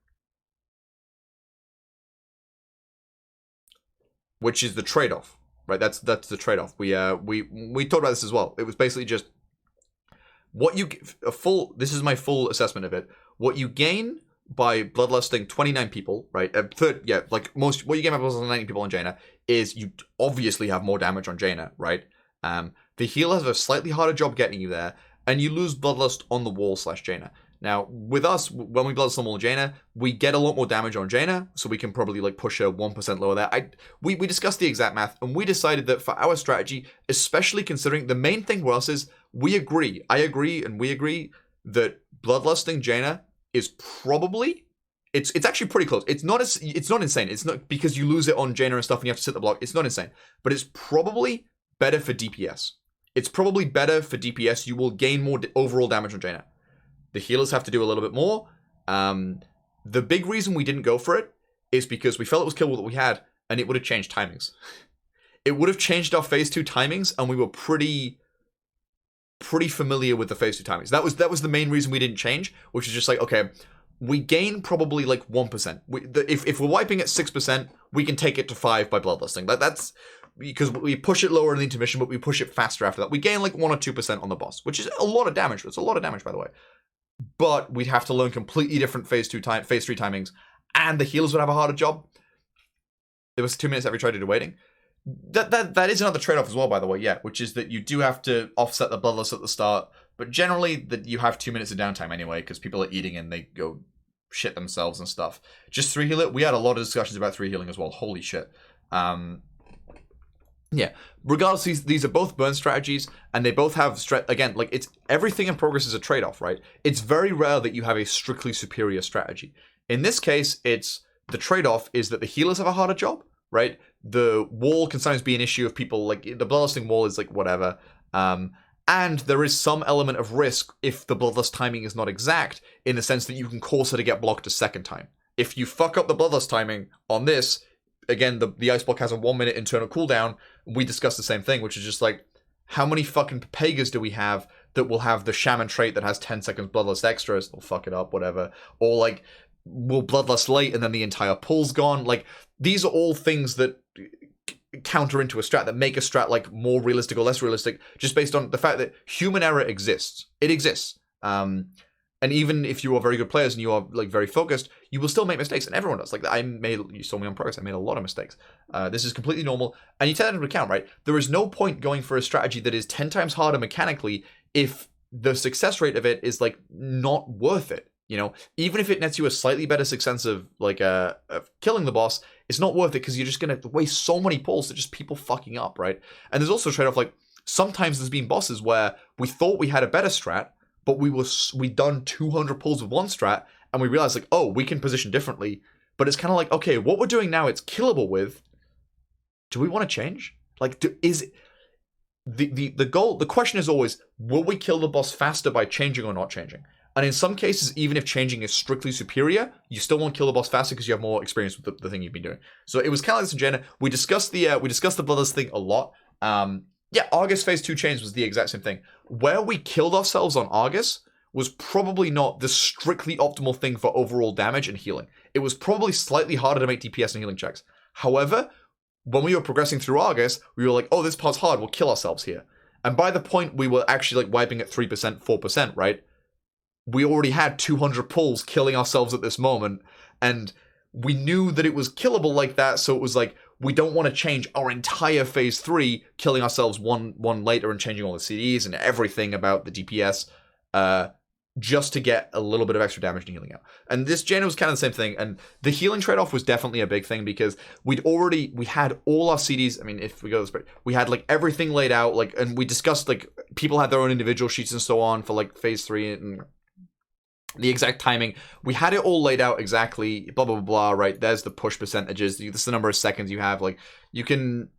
[SPEAKER 1] Which is the trade-off, right? That's the trade-off. We talked about this as well. It was basically just what you this is my full assessment of it. What you gain by bloodlusting 29 people, right? What you gain by bloodlusting 90 people on Jaina is you obviously have more damage on Jaina, right? The healer has a slightly harder job getting you there, and you lose Bloodlust on the wall / Jaina. Now, with us, when we Bloodlust on the wall Jaina, we get a lot more damage on Jaina, so we can probably like push her 1% lower there. We discussed the exact math, and we decided that for our strategy, especially considering the main thing for us is we agree that Bloodlusting Jaina is probably it's actually pretty close. It's not insane. It's not because you lose it on Jaina and stuff and you have to sit the block. It's not insane, but it's probably better for DPS. It's probably better for DPS. You will gain more overall damage on Jaina. The healers have to do a little bit more. The big reason we didn't go for it is because we felt it was killable that we had, and it would have changed timings. It would have changed our phase 2 timings, and we were pretty familiar with the phase 2 timings. That was the main reason we didn't change, which is just like, okay, we gain probably like 1%. If we're wiping at 6%, we can take it to 5 by bloodlusting. That's because we push it lower in the intermission, but we push it faster after that. We gain like 1 or 2% on the boss, which is a lot of damage. It's a lot of damage, by the way. But we'd have to learn completely different phase 3 timings, and the healers would have a harder job. It was 2 minutes every try to do waiting. That is another trade-off as well, by the way, yeah, which is that you do have to offset the bloodlust at the start, but generally that you have 2 minutes of downtime anyway, because people are eating and they go shit themselves and stuff. Just 3 healer, we had a lot of discussions about 3 healing as well. Holy shit. Yeah, regardless, these are both burn strategies, and they both have again, like, it's everything in progress is a trade-off, right? It's very rare that you have a strictly superior strategy. In this case, it's the trade-off is that the healers have a harder job, right? The wall can sometimes be an issue of people, like, the bloodlusting wall is like whatever, and there is some element of risk if the bloodlust timing is not exact, in the sense that you can cause her to get blocked a second time. If you fuck up the bloodlust timing on this, again, the ice block has a 1 minute internal cooldown. We discussed the same thing, which is just like, how many fucking Papagas do we have that will have the Shaman trait that has 10 seconds Bloodlust extras? They'll fuck it up, whatever. Or, like, will Bloodlust late and then the entire pool's gone? Like, these are all things that counter into a strat, that make a strat, like, more realistic or less realistic, just based on the fact that human error exists. It exists. And even if you are very good players and you are, like, very focused, you will still make mistakes, and everyone does. Like, you saw me on progress, I made a lot of mistakes. This is completely normal, and you take that into account, right? There is no point going for a strategy that is 10 times harder mechanically if the success rate of it is, like, not worth it, you know? Even if it nets you a slightly better success of, like, of killing the boss, it's not worth it, because you're just going to waste so many pulls to just people fucking up, right? And there's also a trade-off, like, sometimes there's been bosses where we thought we had a better strat, but we'd done 200 pulls with one strat, and we realized, like, oh, we can position differently. But it's kind of like, okay, what we're doing now, it's killable with. Do we want to change? Like, is the goal? The question is always, will we kill the boss faster by changing or not changing? And in some cases, even if changing is strictly superior, you still won't kill the boss faster because you have more experience with the thing you've been doing. So it was kind of like this in Jaina. We discussed the Bloodlust thing a lot. Yeah, Argus Phase 2 chains was the exact same thing. Where we killed ourselves on Argus was probably not the strictly optimal thing for overall damage and healing. It was probably slightly harder to make DPS and healing checks. However, when we were progressing through Argus, we were like, oh, this part's hard, we'll kill ourselves here. And by the point we were actually, like, wiping at 3%, 4%, right? We already had 200 pulls killing ourselves at this moment, and we knew that it was killable like that, so it was like, we don't want to change our entire Phase 3, killing ourselves one later and changing all the CDs and everything about the DPS, just to get a little bit of extra damage and healing out. And this Jaina was kind of the same thing, and the healing trade-off was definitely a big thing, because we had all our CDs, I mean, if we go this way, we had, like, everything laid out, like, and we discussed, like, people had their own individual sheets and so on for, like, Phase 3 and the exact timing. We had it all laid out exactly, blah, blah, blah, blah, right? There's the push percentages. This is the number of seconds you have. Like, you can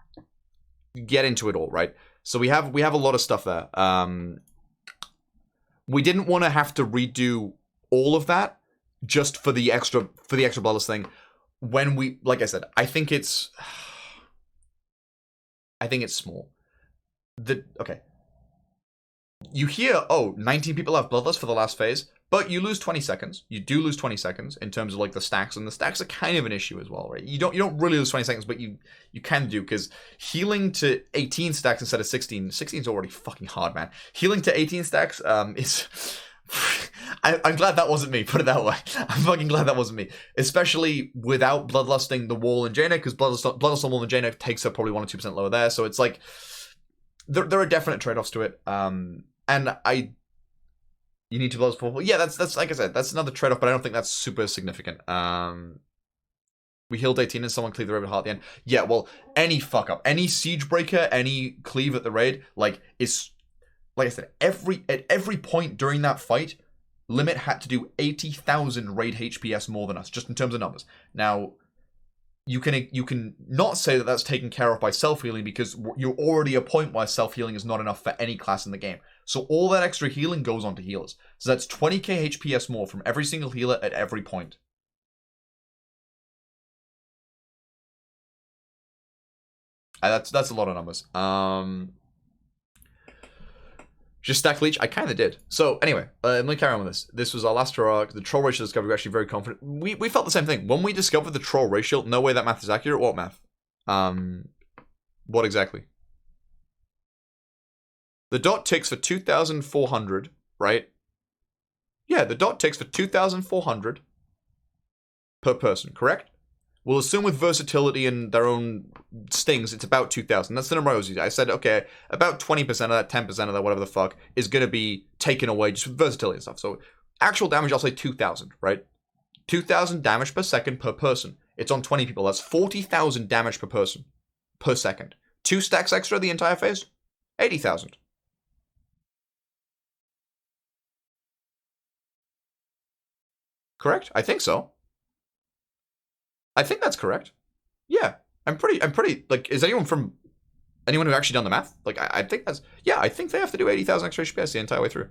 [SPEAKER 1] get into it all, right? So we have a lot of stuff there. We didn't want to have to redo all of that just for the extra Bloodlust thing. When we, like I said, I think it's small. Okay. You hear, oh, 19 people have Bloodlust for the last phase, but you lose 20 seconds. You do lose 20 seconds in terms of, like, the stacks, and the stacks are kind of an issue as well, right? You don't really lose 20 seconds, but you can do, because healing to 18 stacks instead of 16 is already fucking hard, man. Healing to 18 stacks is I'm glad that wasn't me, put it that way. I'm fucking glad that wasn't me. Especially without Bloodlusting the wall in Jaina, because Bloodlust on wall in Jaina takes her probably 1 or 2% lower there, so it's like, there are definite trade-offs to it, and you need to blow full. Yeah, that's like I said, that's another trade-off, but I don't think that's super significant. We healed 18 and someone cleaved the raid with heart at the end. Yeah, well, any fuck up, any siege breaker, any cleave at the raid, like, is, like I said, at every point during that fight, Limit had to do 80,000 raid HPS more than us, just in terms of numbers. Now, you can not say that that's taken care of by self-healing, because you're already at a point where self-healing is not enough for any class in the game. So all that extra healing goes on to healers. So that's 20k HPS more from every single healer at every point. That's a lot of numbers. Just stack leech? I kind of did. So anyway, let me carry on with this. This was our last arc. The troll ratio discovery, we're actually very confident. We felt the same thing. When we discovered the troll ratio, no way that math is accurate. What math? What exactly? The dot ticks for 2,400, right? Yeah, the dot ticks for 2,400 per person, correct? We'll assume with versatility and their own stings, it's about 2,000. That's the number I was using. I said, okay, about 20% of that, 10% of that, whatever the fuck, is going to be taken away just with versatility and stuff. So actual damage, I'll say 2,000, right? 2,000 damage per second per person. It's on 20 people. That's 40,000 damage per person per second. 2 stacks extra the entire phase? 80,000. Correct? I think so. I think that's correct. Yeah. I'm pretty, like, is anyone who actually done the math? Like, I think that's, yeah, I think they have to do 80,000 extra HPS the entire way through.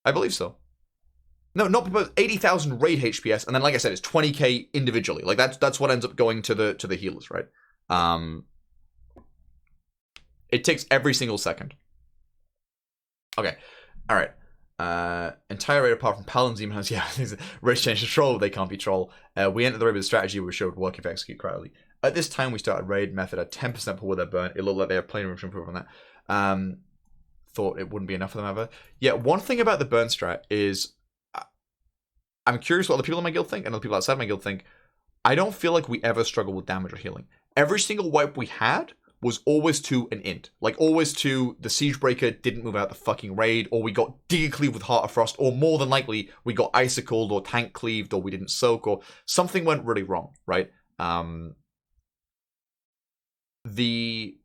[SPEAKER 1] I believe so. No, not because 80,000 raid HPS, and then, like I said, it's 20k individually. Like, that's what ends up going to the healers, right? It takes every single second. Okay. All right. Entire raid apart from Paladins, even has, yeah, raid change to troll, they can't be troll. We entered the raid with a strategy where we showed work if execute correctly. At this time, we started raid method at 10% pull with their burn. It looked like they had plenty of room to improve on that. Thought it wouldn't be enough for them ever. Yeah, one thing about the burn strat is I'm curious what other people in my guild think and other people outside my guild think. I don't feel like we ever struggle with damage or healing. Every single wipe we had was always to an int. Like, always to the Siegebreaker didn't move out the fucking raid, or we got Digger Cleaved with Heart of Frost, or more than likely, we got Icicled, or Tank Cleaved, or we didn't soak, or something went really wrong, right? The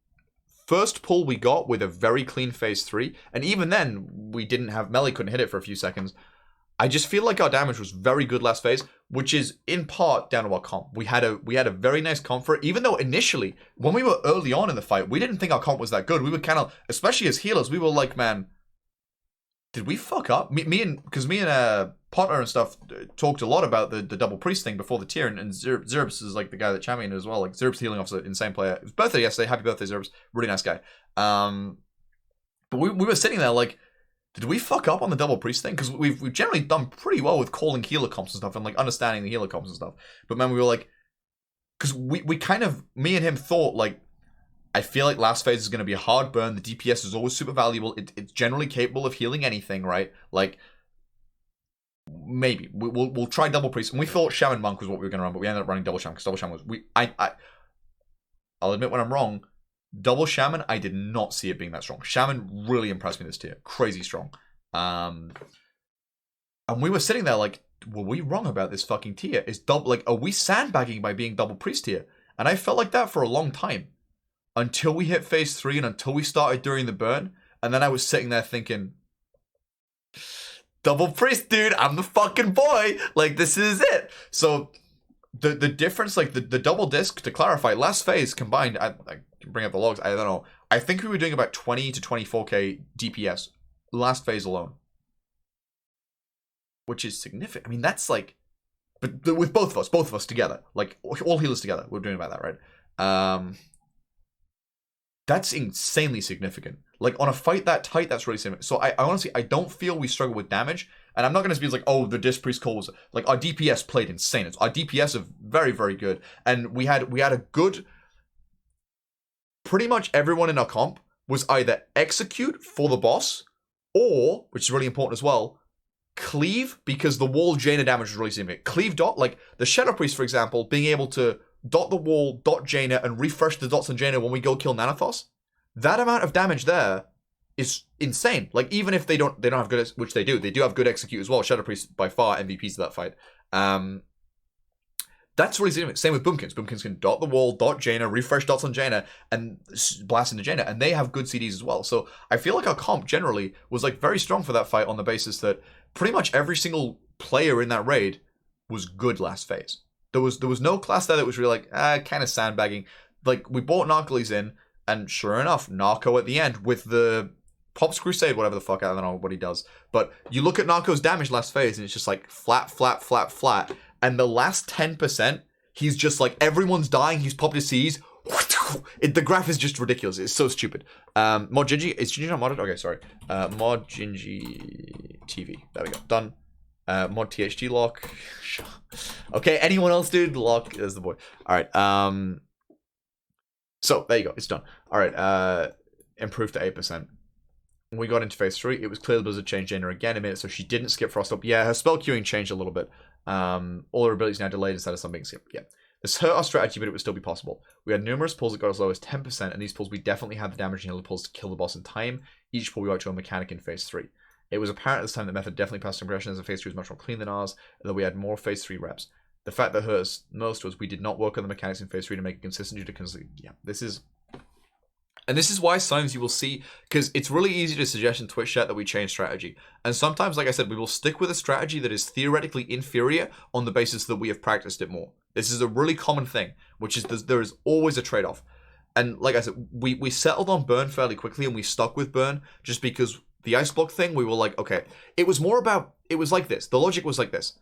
[SPEAKER 1] first pull we got with a very clean phase 3, and even then, we didn't have, melee couldn't hit it for a few seconds. I just feel like our damage was very good last phase, which is in part down to our comp. We had a very nice comp for it, even though initially, when we were early on in the fight, we didn't think our comp was that good. We were kind of, especially as healers, we were like, man, did we fuck up? Me and Potter and stuff talked a lot about the double priest thing before the tier, and Zerbs is like the guy that championed it as well. Like, Zerbs healing officer, insane player. It was birthday yesterday. Happy birthday, Zerbs. Really nice guy. But we were sitting there like, did we fuck up on the double priest thing? Because we've generally done pretty well with calling healer comps and stuff and like understanding the healer comps and stuff. But man, we were like, because we kind of, me and him thought like, I feel like last phase is going to be a hard burn. The DPS is always super valuable. It's generally capable of healing anything, right? Like, maybe we'll try double priest. And we thought shaman monk was what we were going to run, but we ended up running double shaman because double shaman was I'll admit when I'm wrong. Double Shaman, I did not see it being that strong. Shaman really impressed me this tier. Crazy strong. And we were sitting there like, were we wrong about this fucking tier? Are we sandbagging by being double priest tier? And I felt like that for a long time. Until we hit phase 3 and until we started during the burn. And then I was sitting there thinking, double priest, dude, I'm the fucking boy. Like, this is it. So the difference, like the double disc, to clarify, last phase combined, I bring up the logs, I don't know. I think we were doing about 20 to 24k DPS last phase alone. Which is significant. I mean, that's like, but with both of us together, like all healers together, we're doing about that, right? That's insanely significant. Like on a fight that tight, that's really significant. So I honestly, I don't feel we struggle with damage. And I'm not going to be like, oh, the Disc Priest call was, like, our DPS played insane. Our DPS are very, very good. And we had a good, pretty much everyone in our comp was either execute for the boss or, which is really important as well, cleave, because the wall Jaina damage was really significant. Cleave dot, like the Shadow Priest, for example, being able to dot the wall, dot Jaina, and refresh the dots on Jaina when we go kill Nanathos. That amount of damage there is insane. Like, even if they don't have good, which they do have good execute as well. Shadow Priest by far MVPs of that fight. That's really significant. Same with Boomkins. Boomkins can dot the wall, dot Jaina, refresh dots on Jaina, and blast into Jaina. And they have good CDs as well. So I feel like our comp generally was like very strong for that fight on the basis that pretty much every single player in that raid was good last phase. There was no class there that was really like, kind of sandbagging. Like, we bought Narcoles in, and sure enough, Narco at the end with the Pops Crusade, whatever the fuck, I don't know what he does. But you look at Narco's damage last phase, and it's just like flat, flat, flat, flat. And the last 10%, he's just like, everyone's dying, he's popped his Cs. The graph is just ridiculous. It's so stupid. Mod Gingy, is Gingy not modded? Okay, sorry. Mod Gingy TV. There we go. Done. Mod THT lock. Okay, anyone else, dude? Lock is the boy. Alright, so, there you go. It's done. Alright, improved to 8%. When we got into phase 3, it was clear the Blizzard changed Jaina again in a minute, so she didn't skip Frost up. Yeah, her spell queuing changed a little bit. All her abilities now delayed instead of some being skipped. Yeah. This hurt our strategy, but it would still be possible. We had numerous pulls that got as low as 10%, and these pulls we definitely had the damage and healer pulls to kill the boss in time. Each pull we got to a mechanic in phase 3. It was apparent at this time that Method definitely passed impression as a phase 3 was much more clean than ours, and that we had more phase 3 reps. The fact that hurt us most was we did not work on the mechanics in phase 3 to make it consistent due to this is. And this is why sometimes you will see, because it's really easy to suggest in Twitch chat that we change strategy. And sometimes, like I said, we will stick with a strategy that is theoretically inferior on the basis that we have practiced it more. This is a really common thing, which is there is always a trade-off. And like I said, we settled on burn fairly quickly and we stuck with burn just because the ice block thing, we were like, okay. It was like this. The logic was like this.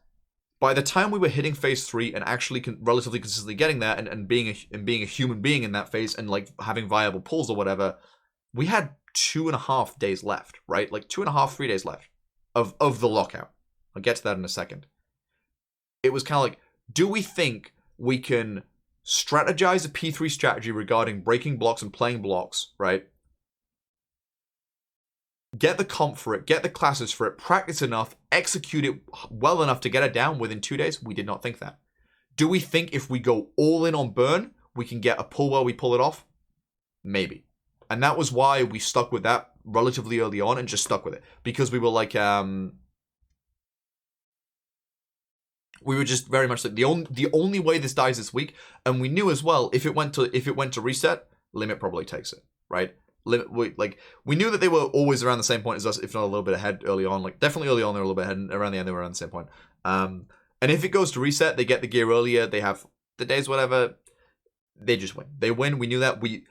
[SPEAKER 1] By the time we were hitting phase 3 and actually relatively consistently getting there and being a human being in that phase and like having viable pulls or whatever, we had 2.5 days left, right? Like 2.5, 3 days left of the lockout. I'll get to that in a second. It was kind of like, do we think we can strategize a P3 strategy regarding breaking blocks and playing blocks, right? Get the comp for it, get the classes for it, practice enough, execute it well enough to get it down within 2 days? We did not think that. Do we think if we go all in on burn, we can get a pull where we pull it off? Maybe. And that was why we stuck with that relatively early on and just stuck with it. Because we were like, we were just very much like the only way this dies this week, and we knew as well if it went to reset, Limit probably takes it, right? We knew that they were always around the same point as us, if not a little bit ahead early on. Like definitely early on they were a little bit ahead, and around the end they were around the same point. And if it goes to reset, they get the gear earlier. They have the days, whatever. They just win. They win. We knew that. We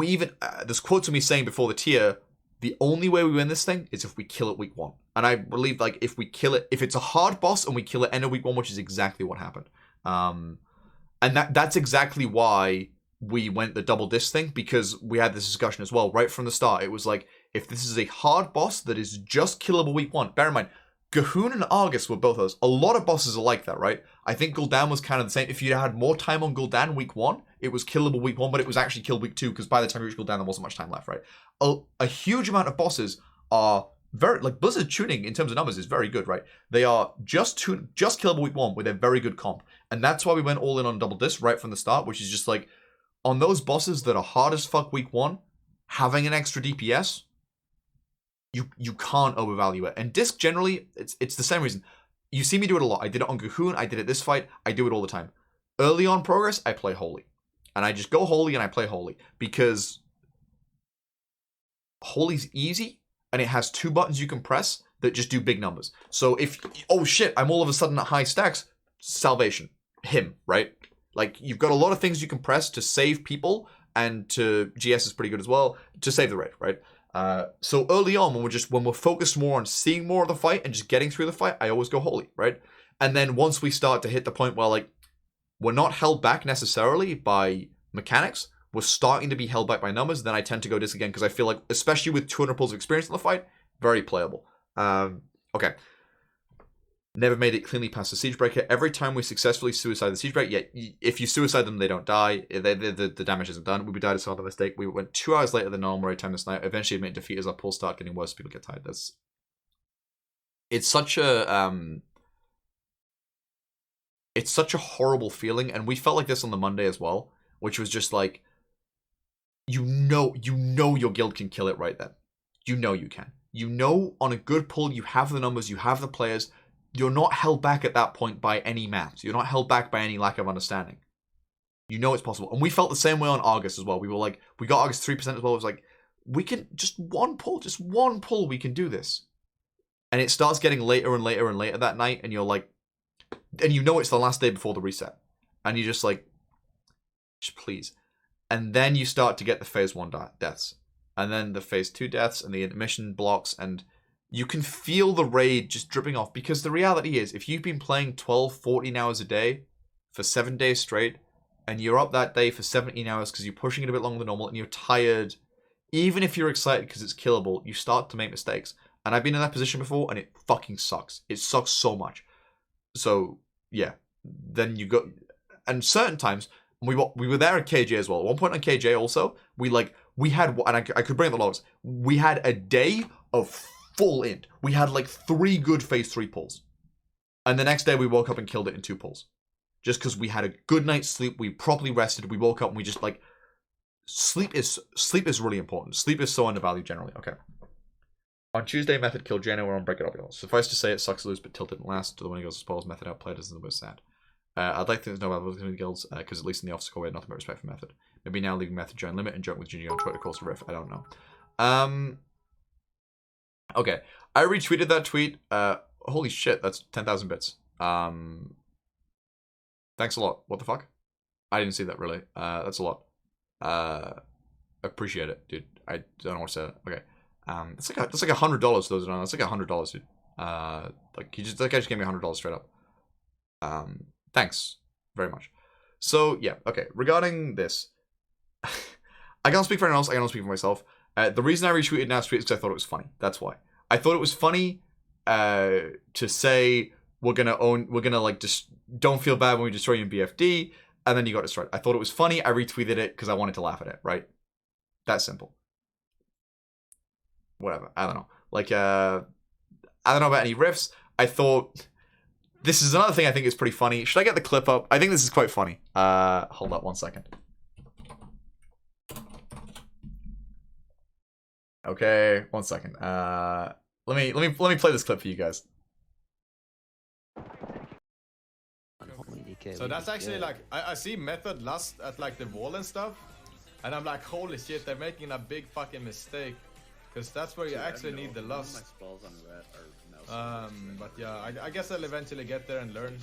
[SPEAKER 1] even there's quotes of me saying before the tier, the only way we win this thing is if we kill it week 1. And I believe like if we kill it, if it's a hard boss and we kill it end of week 1, which is exactly what happened. And that's exactly why we went the double disc thing, because we had this discussion as well right from the start. It was like, if this is a hard boss that is just killable week 1, bear in mind, Gahoon and Argus were both of those. A lot of bosses are like that, right? I think Gul'dan was kind of the same. If you had more time on Gul'dan week 1, it was killable week 1, but it was actually killed week 2, because by the time you reach Gul'dan, there wasn't much time left, right? A huge amount of bosses are very, like, Blizzard tuning in terms of numbers is very good, right? They are just killable week 1 with a very good comp. And that's why we went all in on double disc right from the start, which is just like, on those bosses that are hard as fuck week 1, having an extra DPS, you can't overvalue it. And disc generally, it's the same reason. You see me do it a lot. I did it on Gahoon, I did it this fight, I do it all the time. Early on progress, I play Holy. And I just go Holy and I play Holy. Because Holy's easy, and it has 2 buttons you can press that just do big numbers. So if, oh shit, I'm all of a sudden at high stacks, Salvation, him, right? Like, you've got a lot of things you can press to save people, and to GS is pretty good as well, to save the raid, right? So early on, when we're focused more on seeing more of the fight and just getting through the fight, I always go Holy, right? And then once we start to hit the point where, like, we're not held back necessarily by mechanics, we're starting to be held back by numbers, then I tend to go disc again, because I feel like, especially with 200 pulls of experience in the fight, very playable. Okay. Never made it cleanly past the Siege Breaker. Every time we successfully suicide the Siege Breaker, if you suicide them, they don't die. The damage isn't done. We died as a mistake. We went 2 hours later than normal raid time this night. Eventually, admit defeat as our pulls start getting worse. People get tired. It's such a horrible feeling, and we felt like this on the Monday as well, which was just like, you know your guild can kill it right then. You know you can. You know on a good pull, you have the numbers, you have the players. You're not held back at that point by any maths. You're not held back by any lack of understanding. You know it's possible. And we felt the same way on Argus as well. We were like, we got Argus 3% as well. It was like, we can, just one pull, we can do this. And it starts getting later and later and later that night, and you're like, and you know it's the last day before the reset. And you're just like, just please. And then you start to get the phase 1 deaths. And then the phase 2 deaths and the intermission blocks, and you can feel the raid just dripping off, because the reality is, if you've been playing 12, 14 hours a day for 7 days straight, and you're up that day for 17 hours because you're pushing it a bit longer than normal, and you're tired, even if you're excited because it's killable, you start to make mistakes. And I've been in that position before, and it fucking sucks. It sucks so much. So, yeah. Then you go... And certain times, we were there at KJ as well. At one point on KJ also, we had... And I could bring up the logs. We had a day of full int. We had like 3 good phase 3 pulls. And the next day we woke up and killed it in 2 pulls. Just because we had a good night's sleep, we properly rested, we woke up and we just like... Sleep is really important. Sleep is so undervalued generally. Okay. On Tuesday, Method killed Jaina, we're on Break It Up. Suffice to say, it sucks to lose, but Tilt didn't last. To the winning goes to spoils, Method outplayed us, and it was sad. I'd like to know about the guilds, because at least in the officer core we had nothing but respect for Method. Maybe now leaving Method join Limit and joke with Junior on Twitter calls to riff. I don't know. Okay. I retweeted that tweet. Holy shit, that's 10,000 bits. Thanks a lot. What the fuck? I didn't see that really. That's a lot. Appreciate it, dude. I don't know what to say. Okay. It's like $100 for those who don't know. It's like $100, dude. Like that guy just gave me $100 straight up. Thanks very much. So yeah, okay. Regarding this, I can't speak for anyone else. I can only speak for myself. The reason I retweeted Nav's tweet is because I thought it was funny. That's why. I thought it was funny to say we're gonna like just don't feel bad when we destroy you in BFD, and then you got destroyed. I thought it was funny. I retweeted it because I wanted to laugh at it. Right? That simple. Whatever. I don't know. Like I don't know about any riffs. I thought this is another thing I think is pretty funny. Should I get the clip up? I think this is quite funny. Hold up 1 second. Okay, 1 second. Let me play this clip for you guys.
[SPEAKER 2] So that's actually like I see Method Lust at like the wall and stuff, and I'm like, holy shit, they're making a big fucking mistake, because that's where you actually need the lust. But yeah, I guess I'll eventually get there and learn.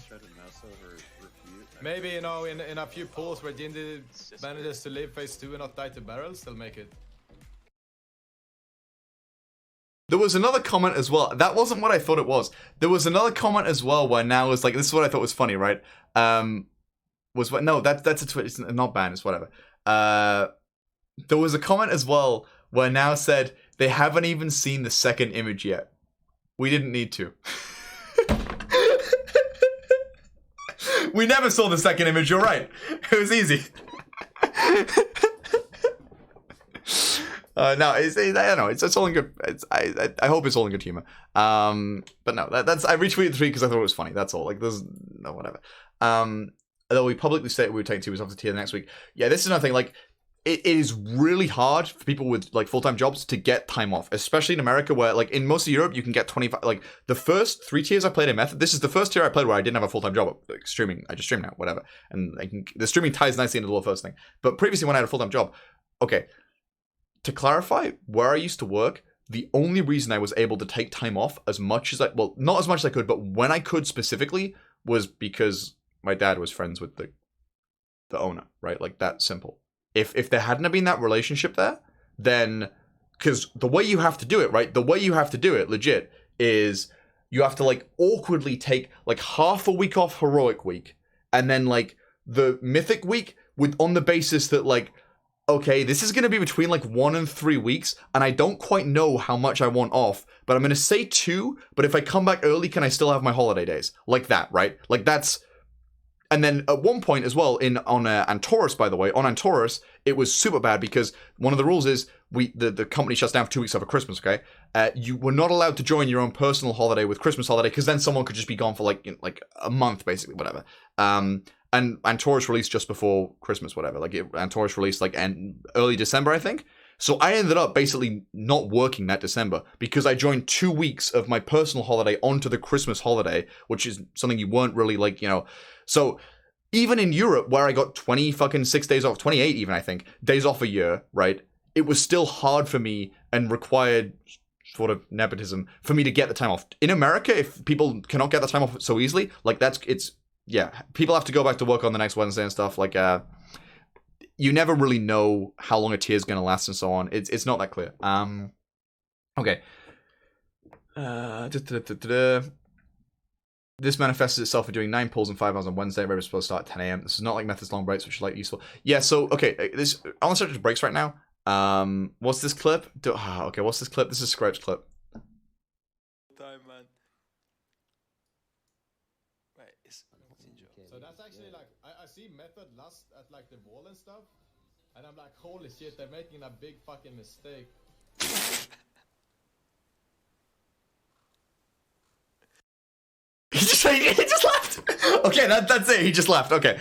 [SPEAKER 2] Maybe, you know, in a few pools where Jindy manages to live phase 2 and not die to barrels, they'll make it.
[SPEAKER 1] There was another comment as well. That wasn't what I thought it was. There was another comment as well where now was like, this is what I thought was funny, right? Was what? No, that's a tweet. It's not banned. It's whatever. There was a comment as well where now said they haven't even seen the second image yet. We didn't need to. We never saw the second image. You're right. It was easy. No, I don't know. It's all in good. I hope it's all in good humor. But no, that's I retweeted the tweet because I thought it was funny. That's all. Like, there's no whatever. Although we publicly stated we would take 2 weeks off the tier the next week. Yeah, this is another thing. Like, it is really hard for people with like full-time jobs to get time off, especially in America, where like in most of Europe you can get 25. Like the first 3 tiers I played in Method. This is the first tier I played where I didn't have a full-time job. Like, streaming, I just stream now, whatever. And the streaming ties nicely into the first thing. But previously when I had a full-time job, okay. To clarify, where I used to work, the only reason I was able to take time off as much as well, not as much as I could, but when I could specifically, was because my dad was friends with the owner, right? Like, that simple. If there hadn't have been that relationship there, then, because the way you have to do it, right? The way you have to do it, legit, is you have to, like, awkwardly take, like, half a week off Heroic Week, and then, like, the Mythic Week, on the basis that, like, okay, this is going to be between like 1 and 3 weeks, and I don't quite know how much I want off, but I'm going to say 2, but if I come back early, can I still have my holiday days? Like that, right? Like that's... And then at one point as well, on Antorus, by the way, on Antorus, it was super bad because one of the rules is the company shuts down for 2 weeks over Christmas, okay? You were not allowed to join your own personal holiday with Christmas holiday, because then someone could just be gone for like a month, basically, whatever. And Antorus released just before Christmas, whatever. Like, Antorus released, like, early December, I think. So I ended up basically not working that December because I joined 2 weeks of my personal holiday onto the Christmas holiday, which is something you weren't really, like, you know. So even in Europe, where I got 26 days off, 28 even, I think, days off a year, right? It was still hard for me and required sort of nepotism for me to get the time off. In America, if people cannot get the time off so easily, like, yeah, people have to go back to work on the next Wednesday and stuff. Like, you never really know how long a tier is going to last and so on. It's not that clear. Okay. This manifests itself for doing 9 pulls and 5 hours on Wednesday. We're supposed to start at 10 a.m. This is not like Method's long breaks, which is like useful. Yeah, so, okay, I want to start breaks right now. What's this clip? Okay, what's this clip? This is Scribe's clip.
[SPEAKER 3] Time, man.
[SPEAKER 2] So that's actually like, I see Method Lust at like the wall and stuff, and I'm like, holy shit, they're making a big fucking mistake.
[SPEAKER 1] He just laughed. Okay, that's it. He just laughed. Okay.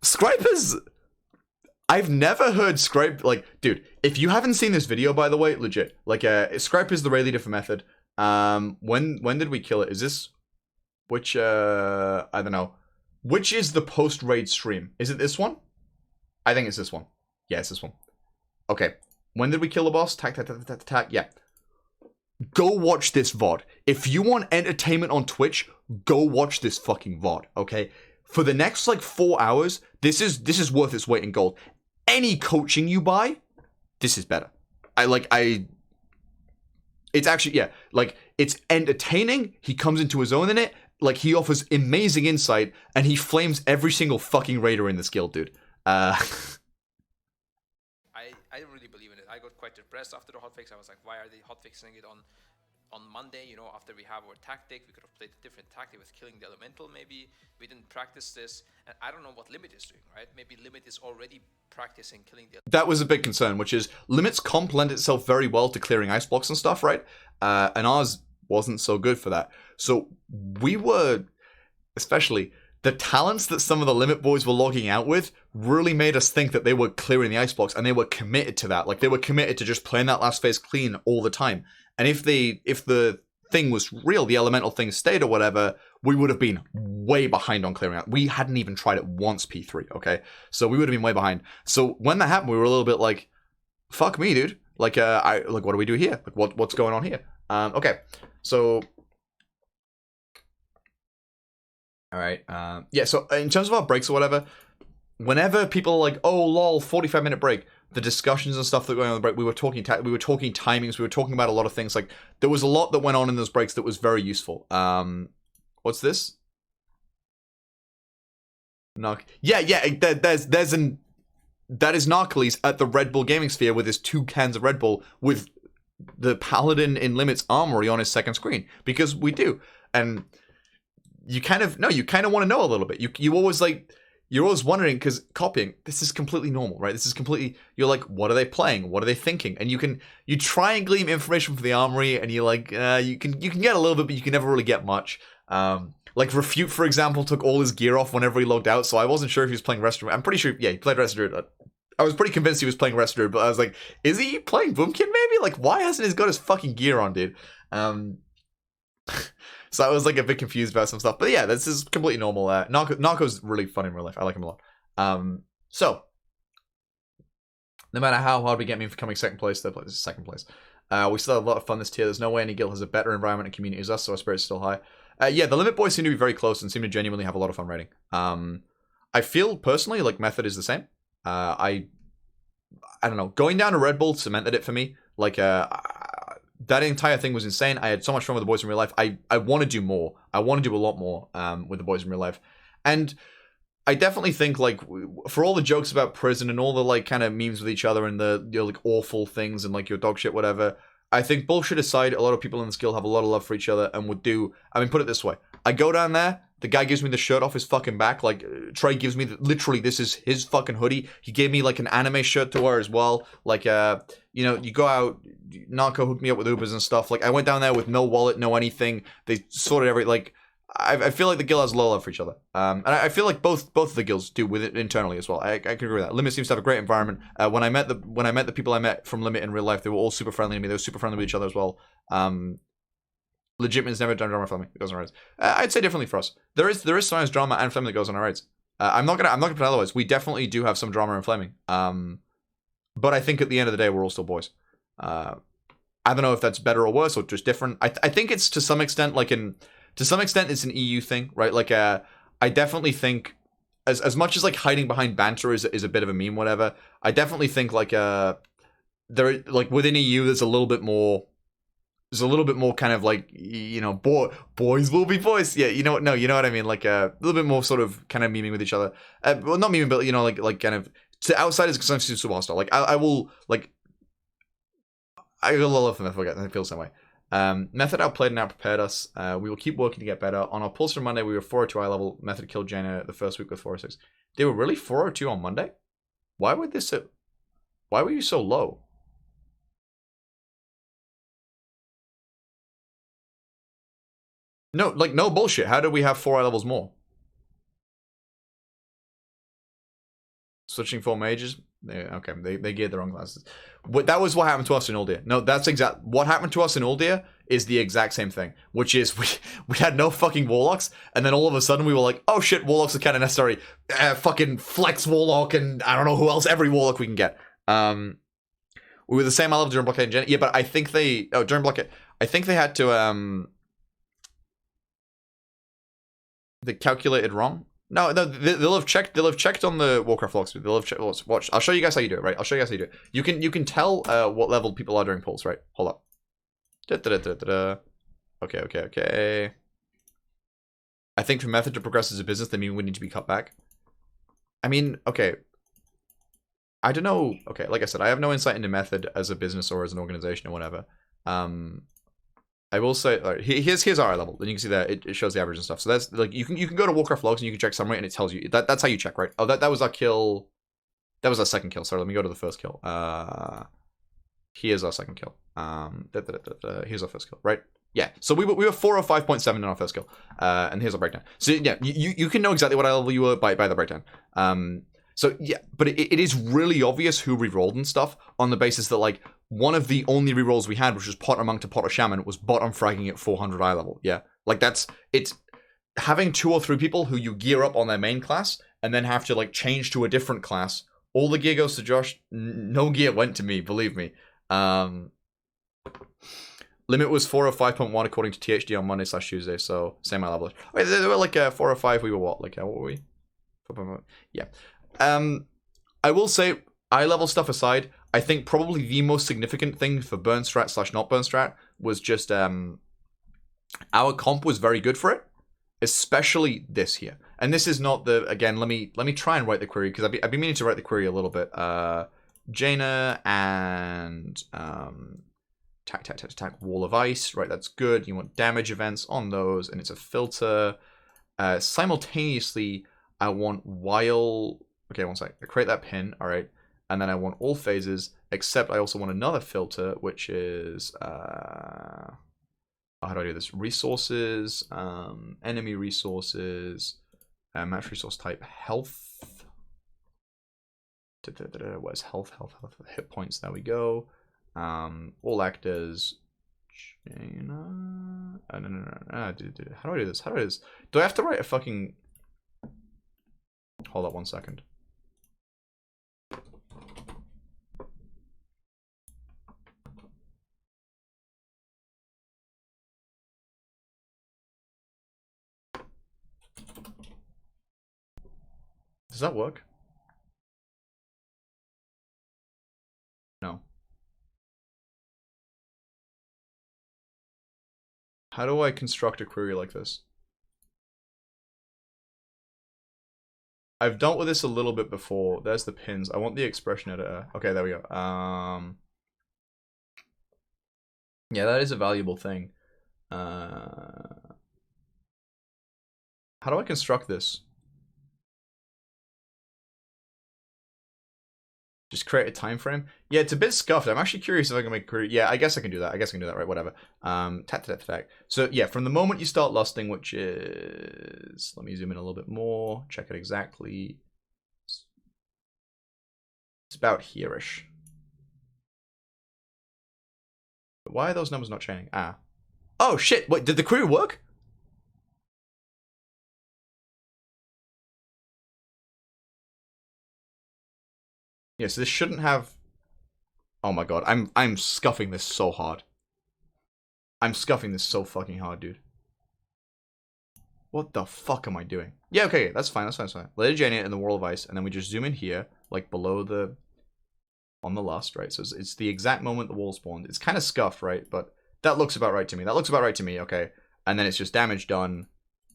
[SPEAKER 1] Scribe has... I've never heard Scribe, like, dude, if you haven't seen this video, by the way, legit, like, Scribe is the raid leader for Method. When did we kill it? Is this... Which, I don't know. Which is the post-raid stream? Is it this one? I think it's this one. Yeah, it's this one. Okay. When did we kill the boss? Tack, tack, tack, tack, tack. Yeah. Go watch this VOD. If you want entertainment on Twitch, go watch this fucking VOD, okay? For the next, like, 4 hours, this is worth its weight in gold. Any coaching you buy, this is better. It's actually, yeah, like, it's entertaining. He comes into his own in it. Like, he offers amazing insight, and he flames every single fucking raider in this guild, dude.
[SPEAKER 4] I don't really believe in it. I got quite depressed after the hotfix. I was like, why are they hotfixing it on Monday? You know, after we have our tactic, we could have played a different tactic with killing the elemental maybe. We didn't practice this, and I don't know what Limit is doing, right? Maybe Limit is already practicing killing the...
[SPEAKER 1] That was a big concern, which is Limit's comp lent itself very well to clearing ice blocks and stuff, right? And ours wasn't so good for that. So we were, especially... the talents that some of the Limit boys were logging out with really made us think that they were clearing the ice blocks, and they were committed to that. Like, they were committed to just playing that last phase clean all the time. And if the thing was real, the elemental thing stayed or whatever, we would have been way behind on clearing out. We hadn't even tried it once P3, okay? So we would have been way behind. So when that happened, we were a little bit like, fuck me, dude. Like, what do we do here? Like, what's going on here? Okay, so... all right. Yeah, so in terms of our breaks or whatever, whenever people are like, oh, lol, 45-minute break, the discussions and stuff that were going on the break, we were talking timings, we were talking about a lot of things. Like, there was a lot that went on in those breaks that was very useful. What's this? Yeah, that is Narcles at the Red Bull Gaming Sphere with his 2 cans of Red Bull with the Paladin in Limit's armory on his second screen. Because we do. And... you kind of want to know a little bit. You're always wondering, because copying, this is completely normal, right? This is completely, you're like, what are they playing? What are they thinking? And you try and glean information from the armory, and you're like, you can get a little bit, but you can never really get much. Like Refute, for example, took all his gear off whenever he logged out, so I wasn't sure if he was playing Rest Druid. I'm pretty sure, yeah, he played Rest Druid. I was pretty convinced he was playing Rest Druid, but I was like, is he playing Boomkin maybe? Like, why hasn't he got his fucking gear on, dude? So I was like a bit confused about some stuff. But yeah, this is completely normal. Narco's really fun in real life. I like him a lot. So, no matter how hard we get me for coming second place, third place, second place, we still have a lot of fun this tier. There's no way any guild has a better environment and community as us, so our spirit's still high. Yeah, the Limit boys seem to be very close and seem to genuinely have a lot of fun raiding. I feel, personally, like Method is the same. I don't know. Going down to Red Bull cemented it for me. Like, that entire thing was insane. I had so much fun with the boys in real life. I want to do more. I want to do a lot more with the boys in real life. And I definitely think, like, for all the jokes about prison and all the, like, kind of memes with each other and the, you know, like, awful things and, like, your dog shit, whatever, I think bullshit aside, a lot of people in this guild have a lot of love for each other and would do... I mean, put it this way. I go down there, the guy gives me the shirt off his fucking back. Like, Trey gives me... literally, this is his fucking hoodie. He gave me, like, an anime shirt to wear as well. Like, you know, you go out... Narco hooked me up with Ubers and stuff. Like, I went down there with no wallet, no anything. They sorted every... like... I feel like the guild has a lot of love for each other. And I feel like both of the guilds do with it internally as well. I can agree with that. Limit seems to have a great environment. When I met the people I met from Limit in real life, they were all super friendly to me. They were super friendly with each other as well. Legitman's never done drama flaming. It goes on our raids. I'd say differently for us. There is sometimes drama and flaming that goes on our raids. I'm not gonna put otherwise. We definitely do have some drama and flaming. But I think at the end of the day, we're all still boys. I don't know if that's better or worse or just different. I think it's to some extent it's an EU thing, right? Like, I definitely think as much as like hiding behind banter is a bit of a meme, whatever. I definitely think like there, like within EU, there's a little bit more kind of like, you know, boys will be boys. Yeah, you know what? No, you know what I mean. Like a little bit more sort of kind of memeing with each other. Well, not memeing, but you know, like kind of to outsiders because I'm super hostile. Like I will like. I love them if I feel the same way. Method outplayed and outprepared us. We will keep working to get better. On our pulse from Monday, we were 402 eye level. Method killed Jaina the first week with 406. They were really 402 on Monday? Why were you so low? No, like, no bullshit. How did we have 4 eye levels more? Switching 4 mages? They geared the wrong classes. But that was what happened to us in Uldir. No, that's exact. What happened to us in Uldir is the exact same thing, which is we had no fucking warlocks, and then all of a sudden we were like, oh shit, warlocks are kind of necessary. Fucking flex warlock, and I don't know who else. Every warlock we can get. We were the same level during blockade and Gen. Yeah, but I think during blockade, I think they had to they calculated wrong. No, they'll have checked. They'll have checked on the Warcraft logs. They'll have checked. Watch. I'll show you guys how you do it. Right. I'll show you guys how you do it. You can tell what level people are during pulls. Right. Hold up. Okay. I think for Method to progress as a business, they mean we need to be cut back. I mean, okay. I don't know. Okay, like I said, I have no insight into Method as a business or as an organization or whatever. I will say, all right, here's our level. Then you can see that it shows the average and stuff. So that's like you can go to Warcraft logs and you can check summary and it tells you that's how you check, right? Oh, that was our kill. That was our second kill. Sorry, let me go to the first kill. Here's our second kill. Here's our first kill, right? Yeah. So we were 405.7 in our first kill. And here's our breakdown. So yeah, you can know exactly what level you were by the breakdown. So yeah, but it is really obvious who rerolled and stuff on the basis that like one of the only rerolls we had, which was Potter Monk to Potter Shaman, was bottom fragging at 400 eye level. Yeah, like it's having 2 or 3 people who you gear up on their main class and then have to like change to a different class. All the gear goes to Josh. No gear went to me, believe me. Limit was 405.1 according to THD on Monday / Tuesday, so same eye level. Wait, they were like 405. We were what? Like what were we? Yeah. I will say, eye level stuff aside, I think probably the most significant thing for burn strat / not burn strat was just our comp was very good for it, especially this here. And this is not the, again, let me try and write the query because I've been meaning to write the query a little bit. Jaina and attack wall of ice, right? That's good. You want damage events on those, and it's a filter. Simultaneously, I want while. Okay, one sec. I create that pin, all right, and then I want all phases, except I also want another filter, which is how do I do this? Resources, enemy resources, match resource type, health. Where's health? Hit points. There we go. All actors. Jaina. No. How do I do this? Do I have to write a fucking? Hold up 1 second. Does that work? No. How do I construct a query like this? I've dealt with this a little bit before. There's the pins. I want the expression editor. Okay, there we go. Yeah, that is a valuable thing. How do I construct this? Just create a time frame. Yeah, it's a bit scuffed. I'm actually curious if I can make a query. Yeah, I guess I can do that. Right, whatever. Tack. So yeah, from the moment you start lusting, which is, let me zoom in a little bit more. Check it exactly. It's about here-ish. Why are those numbers not changing? Ah. Oh shit! Wait, did the query work? Yeah, so this shouldn't have. Oh my god, I'm scuffing this so hard. I'm scuffing this so fucking hard, dude. What the fuck am I doing? Yeah, okay, that's fine. Lady Jaina in the Wall of Ice, and then we just zoom in here, like below the, on the lust, right? So it's the exact moment the wall spawned. It's kind of scuffed, right? But that looks about right to me. Okay, and then it's just damage done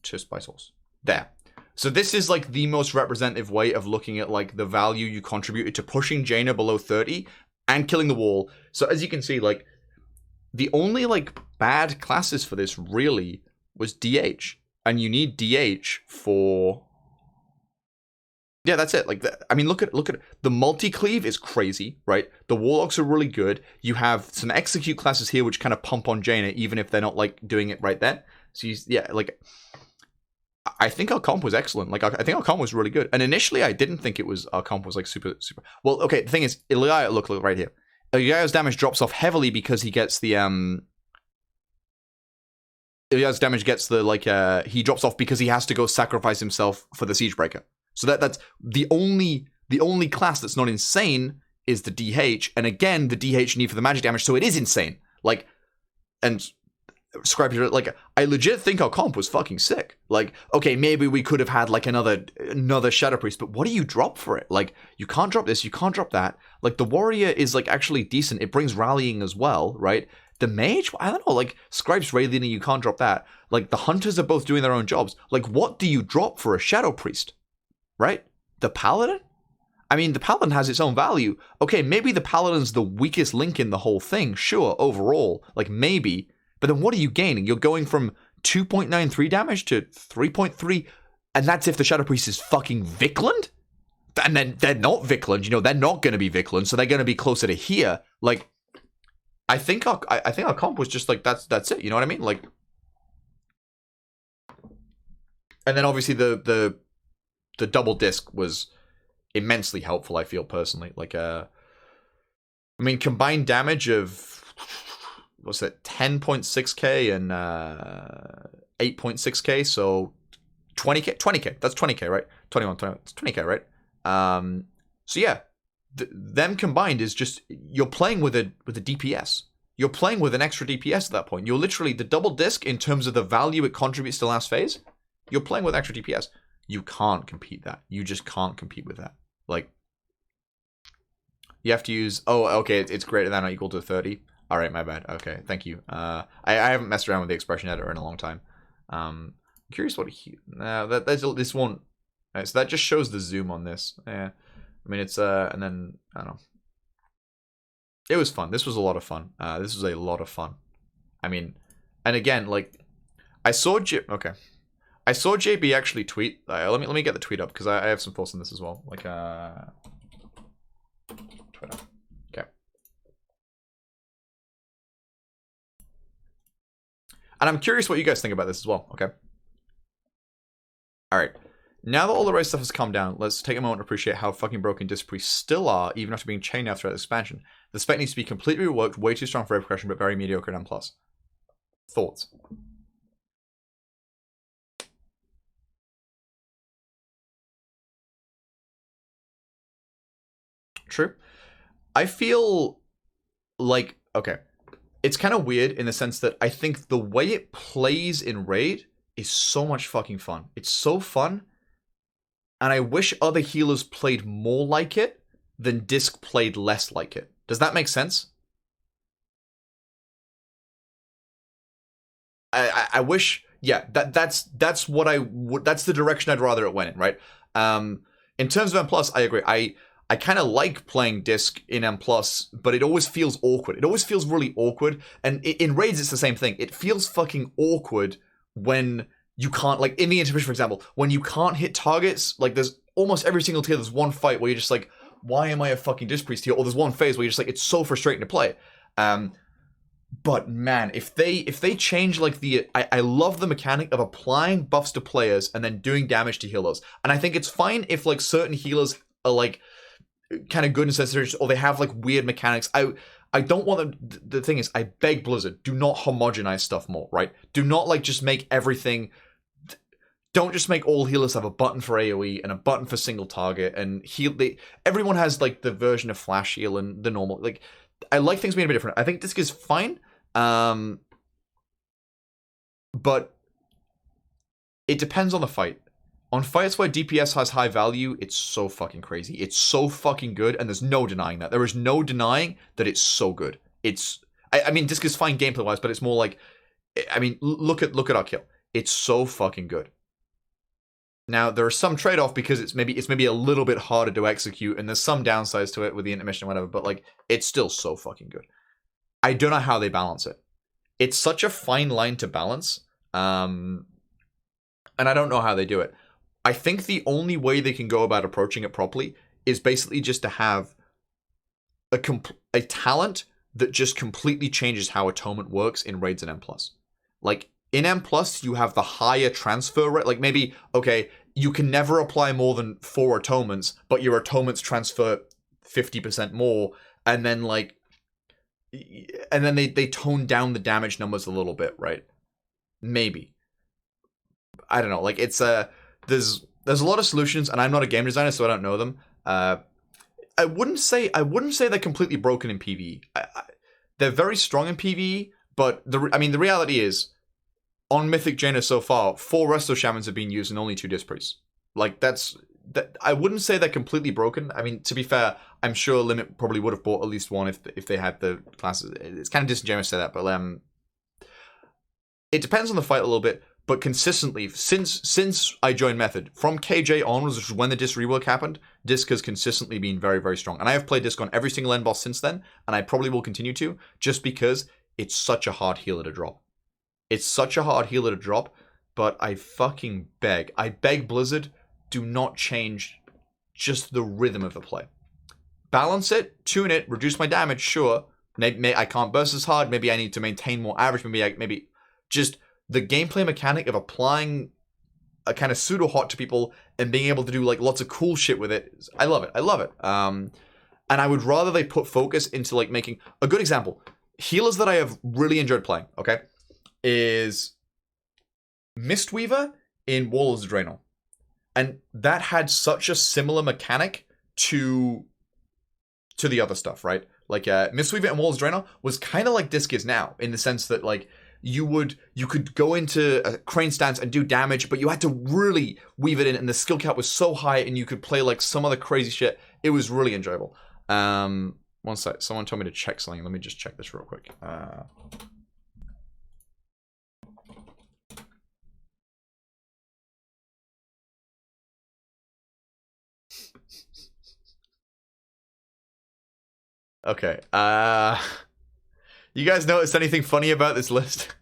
[SPEAKER 1] just by source. There. So this is like the most representative way of looking at like the value you contributed to pushing Jaina below 30 and killing the wall. So as you can see, like the only like bad classes for this really was DH, and you need DH for. Yeah, that's it. Like, I mean, look at the multi-cleave is crazy, right? The warlocks are really good. You have some execute classes here which kind of pump on Jaina, even if they're not like doing it right then. So yeah, like. I think our comp was excellent. Like, I think our comp was really good. And initially, I didn't think our comp was like super. Well, okay. The thing is, Ilya, look right here. Ilya's damage drops off heavily because he gets the Ilya's damage gets the he drops off because he has to go sacrifice himself for the Siegebreaker. So that's the only class that's not insane is the DH, and again the DH need for the magic damage, so it is insane. Like, and Scribe, like, I legit think our comp was fucking sick. Like, okay, maybe we could have had like another Shadow Priest, but what do you drop for it? Like, you can't drop this, you can't drop that. Like, the Warrior is like actually decent. It brings rallying as well, right? The Mage, I don't know, like, Scribe's Radiant, you can't drop that. Like, the Hunters are both doing their own jobs. Like, what do you drop for a Shadow Priest? Right? The Paladin? I mean, the Paladin has its own value. Okay, maybe the Paladin's the weakest link in the whole thing, sure, overall. Like, maybe. But then what are you gaining? You're going from 2.93 damage to 3.3, and that's if the Shadow Priest is fucking Vikland? And then they're not Vikland, you know, they're not going to be Vikland, so they're going to be closer to here. Like, I think our comp was just like, that's it, you know what I mean? Like, and then obviously the double disc was immensely helpful, I feel, personally. Like, I mean, combined damage of, what's that, 10.6k and 8.6k, so 20k, that's 20k, right? 21, it's 20k, right? So yeah, them combined is just, you're playing with a DPS. You're playing with an extra DPS at that point. You're literally, the double disc, in terms of the value it contributes to last phase, you're playing with extra DPS. You can't compete that. You just can't compete with that. Like, you have to use, oh, okay, it's greater than or equal to 30. All right, my bad. Okay, thank you. I haven't messed around with the expression editor in a long time. I'm curious what this won't. Right, so that just shows the zoom on this. Yeah, I mean, it's and then I don't know. It was fun. This was a lot of fun. This was a lot of fun. I mean, and again, like, I saw JB actually tweet. Let me get the tweet up because I have some thoughts on this as well. Like, Twitter. Okay. And I'm curious what you guys think about this as well. Okay. All right. Now that all the race stuff has calmed down, let's take a moment to appreciate how fucking broken Disc Priests still are, even after being chained out throughout the expansion. The spec needs to be completely reworked, way too strong for progression, but very mediocre at M+. Thoughts? True. I feel like, okay, it's kind of weird in the sense that I think the way it plays in Raid is so much fucking fun. It's so fun. And I wish other healers played more like it than Disc played less like it. Does that make sense? I wish, yeah, that's what I would, that's the direction I'd rather it went in, right? In terms of M+, I agree. I kind of like playing Disc in M+, but it always feels awkward. It always feels really awkward. And in Raids, it's the same thing. It feels fucking awkward when you can't, like, in the Intermission, for example, when you can't hit targets, like, there's almost every single tier, there's one fight where you're just like, why am I a fucking Disc Priest here? Or there's one phase where you're just like, it's so frustrating to play. But man, if they change, like, I love the mechanic of applying buffs to players and then doing damage to healers. And I think it's fine if, like, certain healers are, like, kind of good in sensitive, or they have, like, weird mechanics. I don't want them. The thing is, I beg Blizzard, do not homogenize stuff more, right? Do not, like, just make everything. Don't just make all healers have a button for AoE and a button for single target and heal. Everyone has, like, the version of flash heal and the normal. Like, I like things being a bit different. I think Disc is fine, but it depends on the fight. On fights where DPS has high value, it's so fucking crazy. It's so fucking good, and there's no denying that. There is no denying that it's so good. It's, I mean, Disc is fine gameplay-wise, but it's more like, I mean, look at our kill. It's so fucking good. Now, there are some trade-off because it's maybe a little bit harder to execute, and there's some downsides to it with the intermission and whatever, but, like, it's still so fucking good. I don't know how they balance it. It's such a fine line to balance, and I don't know how they do it. I think the only way they can go about approaching it properly is basically just to have a talent that just completely changes how Atonement works in Raids and M+. Like, in M+, you have the higher transfer rate. Like maybe, okay, you can never apply more than 4 atonements, but your atonements transfer 50% more, and then like, and then they tone down the damage numbers a little bit, right? Maybe. I don't know. Like it's there's a lot of solutions, and I'm not a game designer, so I don't know them. I wouldn't say they're completely broken in PvE. They're very strong in PvE, but the reality is, on Mythic Jaina so far, 4 Resto Shamans have been used and only 2 Disc Priests. Like that. I wouldn't say they're completely broken. I mean, to be fair, I'm sure Limit probably would have bought at least one if they had the classes. It's kind of disingenuous to say that, but it depends on the fight a little bit. But consistently, since I joined Method, from KJ onwards, which is when the Disc rework happened, Disc has consistently been very, very strong. And I have played Disc on every single end boss since then, and I probably will continue to, just because it's such a hard healer to drop. It's such a hard healer to drop, but I fucking beg. I beg Blizzard, do not change just the rhythm of the play. Balance it, tune it, reduce my damage, sure. Maybe I can't burst as hard, maybe I need to maintain more average, maybe just the gameplay mechanic of applying a kind of pseudo hot to people and being able to do like lots of cool shit with it. I love it. And I would rather they put focus into like making a good example. Healers that I have really enjoyed playing, okay, is Mistweaver in Warlords of Draenor. And that had such a similar mechanic to the other stuff, right? Like Mistweaver and Warlords of Draenor was kind of like Disc is now, in the sense that like you could go into a crane stance and do damage, but you had to really weave it in, and the skill cap was so high, and you could play like some other crazy shit. It was really enjoyable. One sec, someone told me to check something. Let me just check this real quick. Okay. You guys notice anything funny about this list?